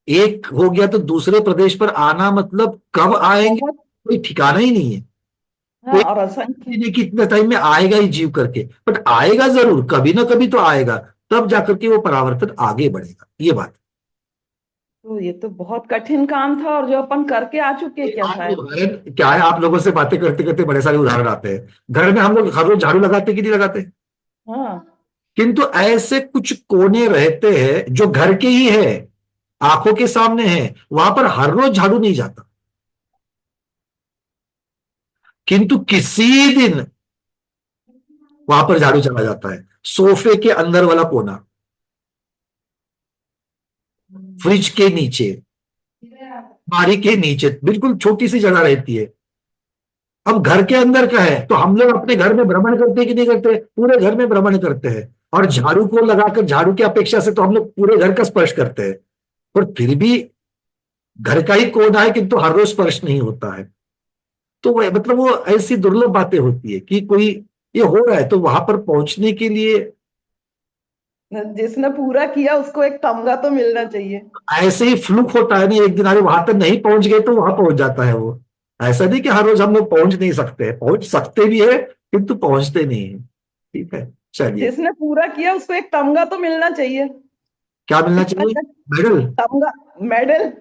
Speaker 1: एक हो गया, तो दूसरे प्रदेश पर आना मतलब कब आएंगे कोई ठिकाना ही नहीं है।
Speaker 12: हाँ, और असंख्य
Speaker 1: कितने टाइम में आएगा ही जीव करके, बट आएगा जरूर, कभी ना कभी तो आएगा, तब जाकर के वो परावर्तन आगे बढ़ेगा, ये बात।
Speaker 12: तो ये तो बहुत कठिन काम था, और जो अपन करके आ चुके क्या शायद।
Speaker 1: उदाहरण क्या है, आप लोगों से बातें करते करते बड़े सारे उदाहरण आते हैं। घर में हम लोग हर रोज झाड़ू लगाते कि नहीं लगाते?
Speaker 12: हाँ,
Speaker 1: किंतु ऐसे कुछ कोने रहते हैं जो घर के ही है, आंखों के सामने है, वहां पर हर रोज झाड़ू नहीं जाता, किंतु किसी दिन वहां पर झाड़ू चला जाता है। सोफे के अंदर वाला कोना, फ्रिज के नीचे, बारी के नीचे, बिल्कुल छोटी सी जगह रहती है। अब घर के अंदर का है तो हम लोग अपने घर में भ्रमण करते हैं कि नहीं करते? पूरे घर में भ्रमण करते हैं। और झाड़ू को लगाकर, झाड़ू की अपेक्षा से तो हम लोग पूरे घर का स्पर्श करते हैं, पर फिर भी घर का ही कोना है, किंतु हर रोज स्पर्श नहीं होता है। तो वह मतलब वो ऐसी दुर्लभ बातें होती है कि कोई ये हो रहा है तो वहां पर पहुंचने के लिए
Speaker 12: जिसने पूरा किया उसको एक तमगा तो मिलना चाहिए।
Speaker 1: ऐसे ही फ्लूक होता है ना, एक दिन अरे वहां तक नहीं पहुंच गए तो वहां पहुंच जाता है वो। ऐसा नहीं कि हर रोज हम लोग पहुंच नहीं सकते, पहुंच सकते भी है किंतु पहुंचते नहीं है। ठीक है, चलिए।
Speaker 12: जिसने पूरा किया उसको एक तमगा तो मिलना चाहिए।
Speaker 1: क्या मिलना
Speaker 12: इतना
Speaker 1: चाहिए? मेडल।
Speaker 12: तमगा, मेडल।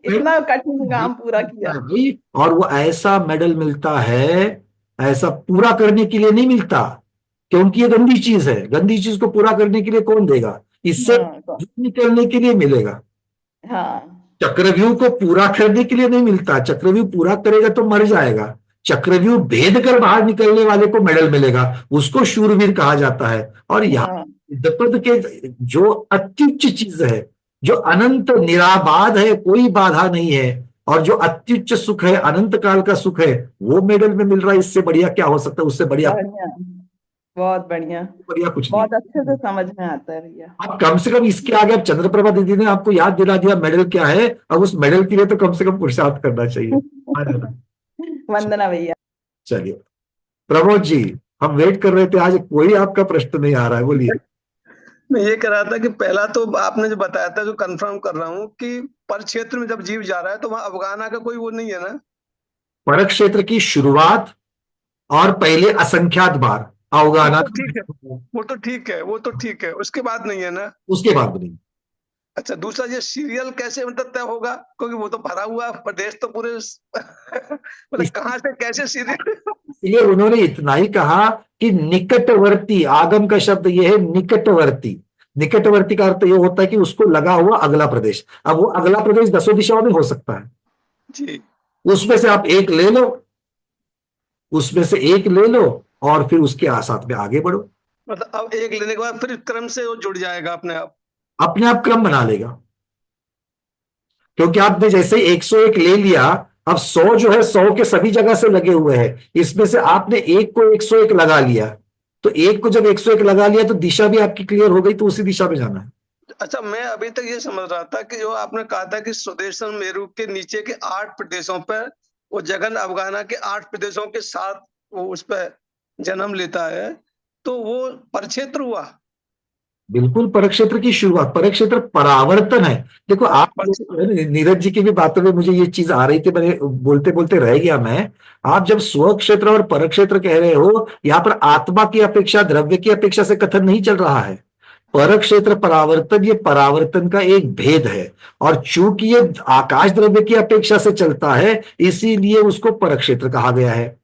Speaker 12: इतना कठिन काम पूरा किया।
Speaker 1: भाई, और वो ऐसा मेडल मिलता है, ऐसा पूरा करने के लिए नहीं मिलता, क्योंकि ये गंदी चीज है। गंदी चीज को पूरा करने के लिए कौन देगा? इससे निकलने के लिए मिलेगा।
Speaker 12: हाँ,
Speaker 1: चक्रव्यूह को पूरा करने के लिए नहीं मिलता, चक्रव्यूह पूरा करेगा तो मर जाएगा। चक्रव्यूह भेद कर बाहर निकलने वाले को मेडल मिलेगा, उसको शूरवीर कहा जाता है। और यहाँ द्विपद के जो अत्युच्च चीज है, जो अनंत निराबाध है, कोई बाधा नहीं है, और जो अत्युच्च सुख है, अनंत काल का सुख है, वो मेडल में मिल रहा है। इससे बढ़िया क्या हो सकता है? उससे बढ़िया
Speaker 12: बहुत बढ़िया,
Speaker 1: बढ़िया कुछ नहीं।
Speaker 12: बहुत अच्छे से समझ में आता है भैया।
Speaker 1: अब कम से कम इसके आगे अब चंद्रप्रभा दीदी ने आपको याद दिला दिया मेडल क्या है। अब उस मेडल के लिए तो कम से कम पुरुषार्थ करना चाहिए।
Speaker 12: वंदना भैया।
Speaker 1: चलिए प्रमोद जी, हम वेट कर रहे थे, आज कोई आपका प्रश्न नहीं आ रहा है, बोलिए।
Speaker 13: मैं ये कह रहा था कि पहला तो आपने जो बताया था, जो कंफर्म कर रहा हूँ कि पर क्षेत्र में जब जीव जा रहा है तो वहां अवगाहना का कोई वो नहीं है ना?
Speaker 1: परक क्षेत्र की शुरुआत और पहले असंख्यात बार अवगाहना,
Speaker 13: वो तो ठीक है, वो तो ठीक है, उसके बाद नहीं है ना?
Speaker 1: उसके बाद नहीं।
Speaker 13: अच्छा, दूसरा ये सीरियल कैसे मतलब तय होगा? क्योंकि वो तो भरा हुआ प्रदेश तो पूरे मतलब कहाँ से कैसे सीरियल?
Speaker 1: इसलिए उन्होंने इतना ही कहा कि निकटवर्ती, आगम का शब्द ये है निकटवर्ती। निकटवर्ती का अर्थ ये होता है कि उसको लगा हुआ अगला प्रदेश। अब वो अगला प्रदेश 10 दिशाओं में हो सकता है
Speaker 13: जी,
Speaker 1: उसमें से आप एक ले लो, उसमें से एक ले लो और फिर उसके साथ में आगे बढ़ो।
Speaker 13: मतलब अब एक लेने के बाद फिर क्रम से वो जुड़ जाएगा
Speaker 1: अपने आप क्रम बना लेगा। क्योंकि आपने जैसे 101 ले लिया, अब 100 जो है 100 के सभी जगह से लगे हुए हैं, इसमें से आपने एक को 101 लगा लिया, तो एक को जब 101 लगा लिया तो दिशा भी आपकी क्लियर हो गई, तो उसी दिशा में जाना है।
Speaker 13: अच्छा, मैं अभी तक ये समझ रहा था कि जो आपने कहा था कि स्वदेशन मेरू के नीचे के 8 प्रदेशों पर वो जगन अवगाहना के 8 प्रदेशों के साथ वो उस पर जन्म लेता है, तो वो परक्षेत्र हुआ।
Speaker 1: बिल्कुल परक्षेत्र की शुरुआत, परक्षेत्र परावर्तन है। देखो आप, नीरज जी की भी बातों में मुझे ये चीज आ रही थी, मैंने बोलते बोलते रह गया मैं। आप जब स्वक्षेत्र और परक्षेत्र कह रहे हो, यहाँ पर आत्मा की अपेक्षा, द्रव्य की अपेक्षा से कथन नहीं चल रहा है। परक्षेत्र परावर्तन, ये परावर्तन का एक भेद है, और चूंकि ये आकाश द्रव्य की अपेक्षा से चलता है, इसीलिए उसको परक्षेत्र कहा गया है।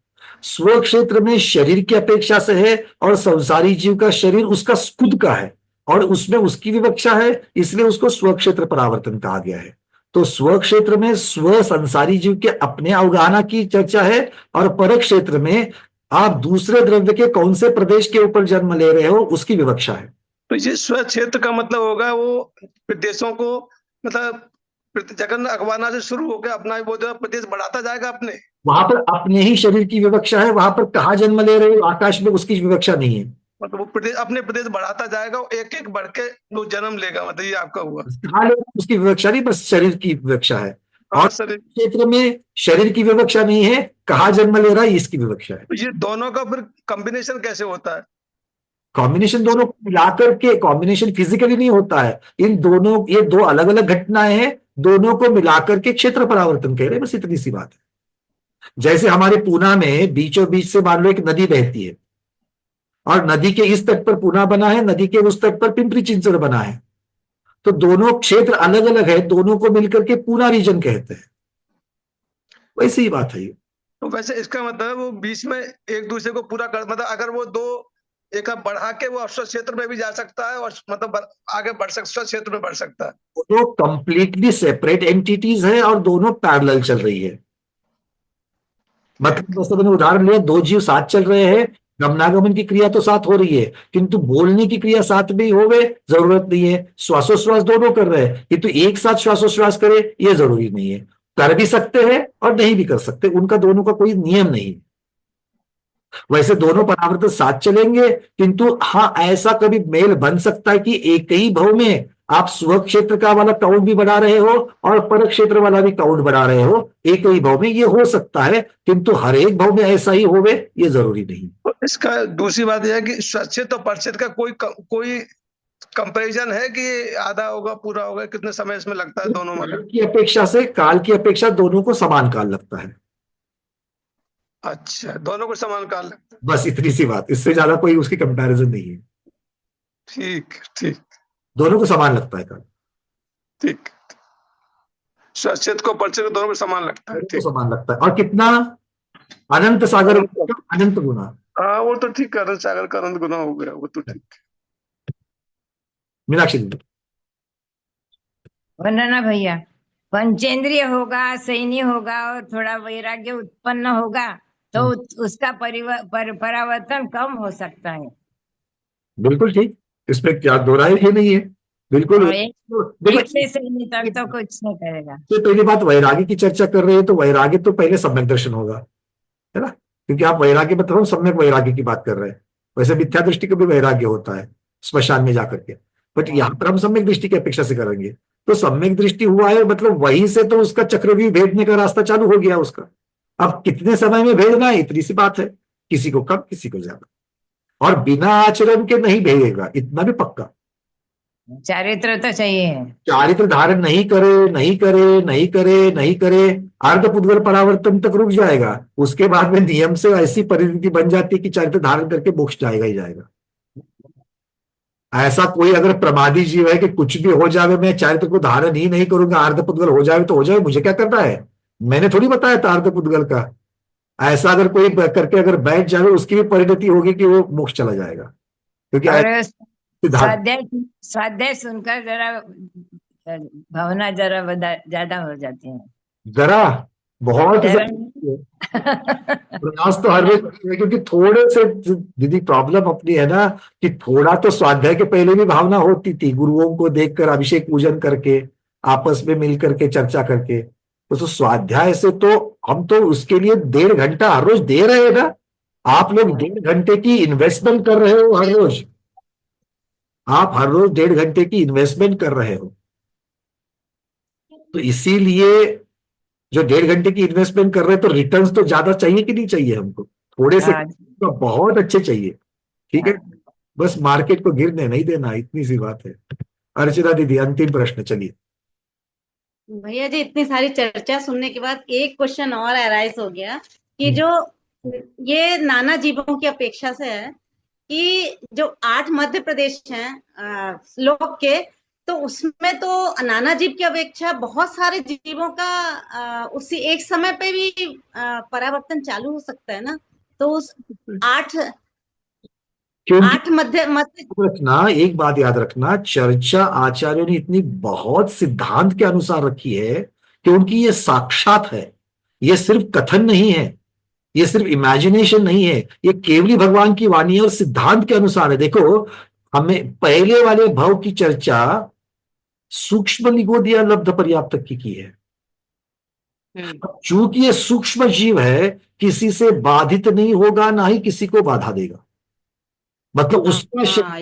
Speaker 1: स्वक्षेत्र में शरीर की अपेक्षा से है, और संसारी जीव का शरीर उसका खुद का है, और उसमें उसकी विवक्षा है, इसलिए उसको स्वक्षेत्र परावर्तन कहा गया है। तो स्वक्षेत्र में स्व संसारी जीव के अपने अवगाहना की चर्चा है, और परक्षेत्र में आप दूसरे द्रव्य के कौन से प्रदेश के ऊपर जन्म ले रहे हो उसकी विवक्षा है।
Speaker 13: तो ये स्व क्षेत्र का मतलब होगा वो प्रदेशों को, मतलब जगन अखबाना से शुरू होकर अपना वो जो प्रदेश बढ़ाता जाएगा अपने,
Speaker 1: वहां पर अपने ही शरीर की विवक्षा है, वहां पर कहाँ जन्म ले रहे हो आकाश में उसकी विवक्षा नहीं है।
Speaker 13: मतलब वो प्रदेश अपने प्रदेश बढ़ाता जाएगा, एक एक बढ़ के वो जन्म लेगा, मतलब ये आपका हुआ।
Speaker 1: उसकी विवक्षा नहीं, बस शरीर की विवक्षा है। और क्षेत्र में शरीर की विवक्षा नहीं है, कहाँ जन्म ले रहा है इसकी विवक्षा है।
Speaker 13: तो ये दोनों का फिर कॉम्बिनेशन कैसे होता है?
Speaker 1: कॉम्बिनेशन दोनों को मिलाकर के, कॉम्बिनेशन फिजिकली नहीं होता है, इन दोनों, ये दो अलग अलग घटनाएं हैं, दोनों को मिलाकर के क्षेत्र परावर्तन कह रहे हैं, बस इतनी सी बात है। जैसे हमारे पूना में बीचों बीच से मान लो एक नदी बहती है, और नदी के इस तट पर पूना बना है, नदी के उस तट पर पिंपरी चिंचवड बना है, तो दोनों क्षेत्र अलग अलग है, दोनों को मिलकर के पूना रीजन कहते हैं। वैसी ही बात है ये।
Speaker 13: तो वैसे इसका मतलब वो बीच में एक दूसरे को पूरा कर, मतलब अगर वो दो एक बढ़ा के वो अश्व क्षेत्र में भी जा सकता है और मतलब आगे बढ़ सकता, अश्व क्षेत्र में बढ़ सकता है।
Speaker 1: तो कंप्लीटली सेपरेट एंटिटीज है और दोनों पैरेलल चल रही है। मतलब दोस्तों मैंने उदाहरण लिया, दो जीव साथ चल रहे हैं, गमनागमन की क्रिया तो साथ हो रही है, किंतु बोलने की क्रिया साथ भी होवे जरूरत नहीं है। श्वासोश्वास दोनों कर रहे हैं, किंतु एक साथ श्वासोश्वास करे ये जरूरी नहीं है। कर भी सकते हैं और नहीं भी कर सकते, उनका दोनों का कोई नियम नहीं है। वैसे दोनों परावर्तन साथ चलेंगे, किंतु हाँ ऐसा कभी मेल बन सकता है कि एक ही भव में आप स्व क्षेत्र का वाला काउंट भी बढ़ा रहे हो और पर क्षेत्र वाला भी काउंट बढ़ा रहे हो, एक ही भव में ये हो सकता है, किंतु हर एक भव में ऐसा ही होवे ये जरूरी नहीं।
Speaker 13: तो इसका दूसरी बात यह है कि स्वच्छित और परक्षित का कोई कंपैरिजन है कि आधा होगा पूरा होगा, कितने समय इसमें लगता है दोनों में?
Speaker 1: की अपेक्षा से काल की अपेक्षा दोनों को समान काल लगता है।
Speaker 13: अच्छा, दोनों को समान काल लगता है,
Speaker 1: बस इतनी सी बात, इससे ज्यादा कोई उसकी कंपैरिजन नहीं है।
Speaker 13: ठीक ठीक,
Speaker 1: दोनों को समान लगता है काल।
Speaker 13: ठीक, स्वच्छित को परक्षित को दोनों को समान लगता है,
Speaker 1: दोनों को समान लगता है। और कितना अनंत सागर अनंत गुना।
Speaker 13: हाँ वो तो ठीक, अनंत सागर का अनंत गुना हो गया, वो तो ठीक।
Speaker 1: मीनाक्षी जी।
Speaker 14: वंदना भैया, पंचेंद्रिय होगा, सैन्य होगा और थोड़ा वैराग्य उत्पन्न होगा तो उसका परावर्तन कम हो सकता है।
Speaker 1: बिल्कुल ठीक, इसमें क्या दो राय ही नहीं है। बिल्कुल
Speaker 14: एक से सैन्य तक तो कुछ नहीं करेगा।
Speaker 1: तो पहली बात वैराग्य की चर्चा कर रहे हैं तो वैराग्य तो पहले सम्यक दर्शन होगा, है ना, क्योंकि आप वैराग्य मतलब सम्यक वैराग्य की बात कर रहे हैं। वैसे मिथ्या दृष्टि का भी वैराग्य होता है स्मशान में जाकर के, बट यहाँ पर हम सम्यक दृष्टि की अपेक्षा से करेंगे। तो सम्यक दृष्टि हुआ है मतलब वहीं से तो उसका चक्रव्यूह भेदने का रास्ता चालू हो गया उसका। अब कितने समय में भेदना है इतनी सी बात है, किसी को कम किसी को ज्यादा, और बिना आचरण के नहीं भेदेगा, इतना भी पक्का।
Speaker 14: चारित्र तो चाहिए,
Speaker 1: चारित्र धारण नहीं करे नहीं करे नहीं करे नहीं करे अर्धपुद्गल परावर्तन तक रुक जाएगा, उसके बाद में नियम से ऐसी परिस्थिति बन जाती है कि चारित्र धारण करके मोक्ष जाएगा ही जाएगा। ऐसा कोई अगर प्रमादी जीव है कि कुछ भी हो जाए मैं चारित्र को धारण ही नहीं करूंगा, अर्धपुद्गल हो जाए तो हो जाए, मुझे क्या करना है, मैंने थोड़ी बताया था अर्धपुद्गल का। ऐसा अगर कोई करके अगर बैठ जाए उसकी भी परिणति होगी कि वो मोक्ष चला जाएगा, क्योंकि
Speaker 14: स्वाध्याय सुनकर जरा भावना जरा ज्यादा हो जाती है।
Speaker 1: जरा बहुत प्रयास तो हर रोज, क्योंकि थोड़े से दीदी प्रॉब्लम अपनी है ना कि थोड़ा तो स्वाध्याय के पहले भी भावना होती थी, गुरुओं को देखकर अभिषेक पूजन करके आपस में मिल करके चर्चा करके। तो स्वाध्याय से तो हम तो उसके लिए 1.5 घंटा हर रोज दे रहे हैं ना, आप लोग 1.5 घंटे की इन्वेस्टमेंट कर रहे हो हर रोज, आप हर रोज 1.5 घंटे की इन्वेस्टमेंट कर रहे हो। तो इसीलिए जो 1.5 घंटे की इन्वेस्टमेंट कर रहे हैं तो रिटर्न्स तो ज्यादा चाहिए कि नहीं चाहिए हमको, थोड़े से तो बहुत अच्छे चाहिए, ठीक है, बस मार्केट को गिरने नहीं देना, इतनी सी बात है। अर्चना दीदी अंतिम प्रश्न, चलिए।
Speaker 3: भैया जी इतनी सारी चर्चा सुनने के बाद एक क्वेश्चन और अराइज हो गया कि जो ये नाना जीवों की अपेक्षा से है कि जो 8 मध्य प्रदेश हैं श्लोक के, तो उसमें तो नाना जीव की अपेक्षा बहुत सारे जीवों का उसी एक समय पे भी परावर्तन चालू हो सकता है ना, तो उस 8 मध्य
Speaker 1: रखना, एक बात याद रखना, चर्चा आचार्यों ने इतनी बहुत सिद्धांत के अनुसार रखी है कि उनकी ये साक्षात है, ये सिर्फ कथन नहीं है, ये सिर्फ इमेजिनेशन नहीं है, ये केवली भगवान की वाणी है और सिद्धांत के अनुसार है। देखो हमें पहले वाले भाव की चर्चा सूक्ष्म निगोदिया लब्ध पर्याप्त की है, चूंकि ये सूक्ष्म जीव है किसी से बाधित नहीं होगा, ना ही किसी को बाधा देगा। मतलब उसका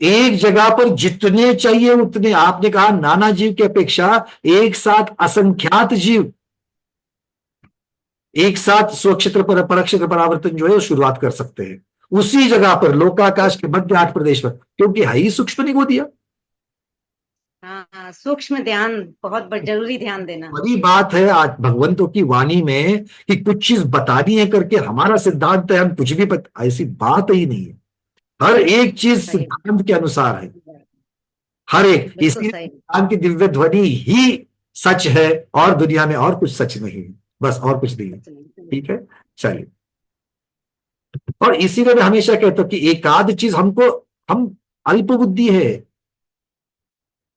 Speaker 1: एक जगह पर जितने चाहिए उतने, आपने कहा नाना जीव की अपेक्षा एक साथ असंख्यात जीव एक साथ स्वक्षेत्र पर परक्षेत्र परावर्तन जो है वो शुरुआत कर सकते हैं उसी जगह पर, लोकाकाश के मध्य 8 प्रदेश पर, क्योंकि है ही सूक्ष्म निगोदिया।
Speaker 3: हाँ, सूक्ष्म ध्यान बहुत जरूरी, ध्यान देना
Speaker 1: बड़ी बात है आज भगवंतों की वाणी में कि कुछ चीज बतानी है करके हमारा सिद्धांत है हम कुछ भी ऐसी बात ही नहीं है, हर एक चीज सिद्धांत के अनुसार है, हर एक। इसी सिद्धांत की दिव्य ध्वनि ही सच है और दुनिया में और कुछ सच नहीं है, बस और कुछ नहीं है, ठीक है। चलिए और इसीलिए मैं हमेशा कहता हूं कि एकाध चीज हमको, हम अल्प बुद्धि है,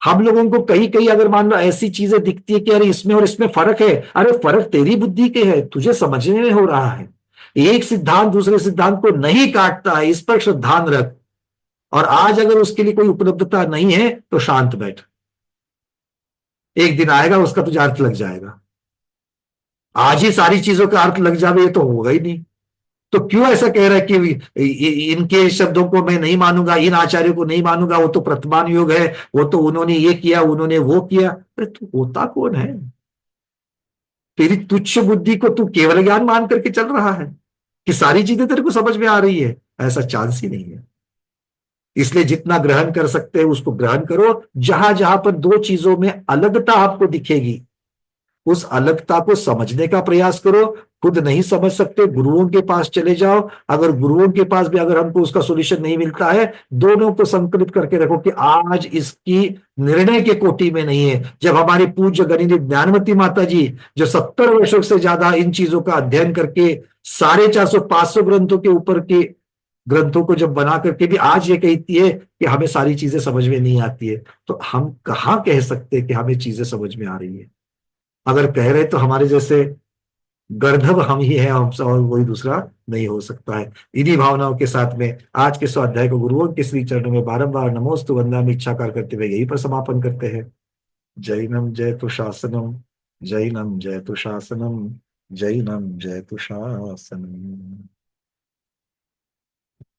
Speaker 1: हम लोगों को कहीं कहीं अगर मान लो ऐसी चीजें दिखती है कि अरे इसमें और इसमें फर्क है, अरे फर्क तेरी बुद्धि के है, तुझे समझने में हो रहा है। एक सिद्धांत दूसरे सिद्धांत को नहीं काटता है, इस पर श्रद्धान रख। और आज अगर उसके लिए कोई उपलब्धता नहीं है तो शांत बैठ, एक दिन आएगा उसका तुझे अर्थ लग जाएगा। आज ही सारी चीजों का अर्थ लग जावे ये तो होगा ही नहीं। तो क्यों ऐसा कह रहा है कि इनके शब्दों को मैं नहीं मानूंगा, इन आचार्यों को नहीं मानूंगा, वो तो प्रतिमान योग है, वो तो उन्होंने ये किया उन्होंने वो किया। अरे तू होता कौन है? तेरी तुच्छ बुद्धि को तू केवल ज्ञान मान करके चल रहा है कि सारी चीजें तेरे को समझ में आ रही है? ऐसा चांस ही नहीं है। इसलिए जितना ग्रहण कर सकते हैं उसको ग्रहण करो। जहां जहां पर दो चीजों में अलगता आपको दिखेगी उस अलगता को समझने का प्रयास करो। खुद नहीं समझ सकते गुरुओं के पास चले जाओ। अगर गुरुओं के पास भी अगर हमको उसका सोल्यूशन नहीं मिलता है, दोनों को संकलित करके रखो कि आज इसकी निर्णय के कोटि में नहीं है। जब हमारी पूज्य गणित ज्ञानवती माता जी जो 70 वर्षों से ज्यादा इन चीजों का अध्ययन करके 450-500 ग्रंथों के ऊपर के ग्रंथों को जब बना करके भी आज ये कहती है कि हमें सारी चीजें समझ में नहीं आती है, तो हम कहाँ कह सकते हैं कि हमें चीजें समझ में आ रही है? अगर कह रहे तो हमारे जैसे गर्दभ हम ही हैं, हमसे और कोई दूसरा नहीं हो सकता है। इन्हीं भावनाओं के साथ में आज के स्वाध्याय को गुरुओं के श्री चरणों में बारंबार नमोस्तु वंदनामि इच्छाकार करते हुए यही पर समापन करते हैं। जैनम जयतु शासनम, जैनम जयतु शासनम, जैनम जयतु शासनम।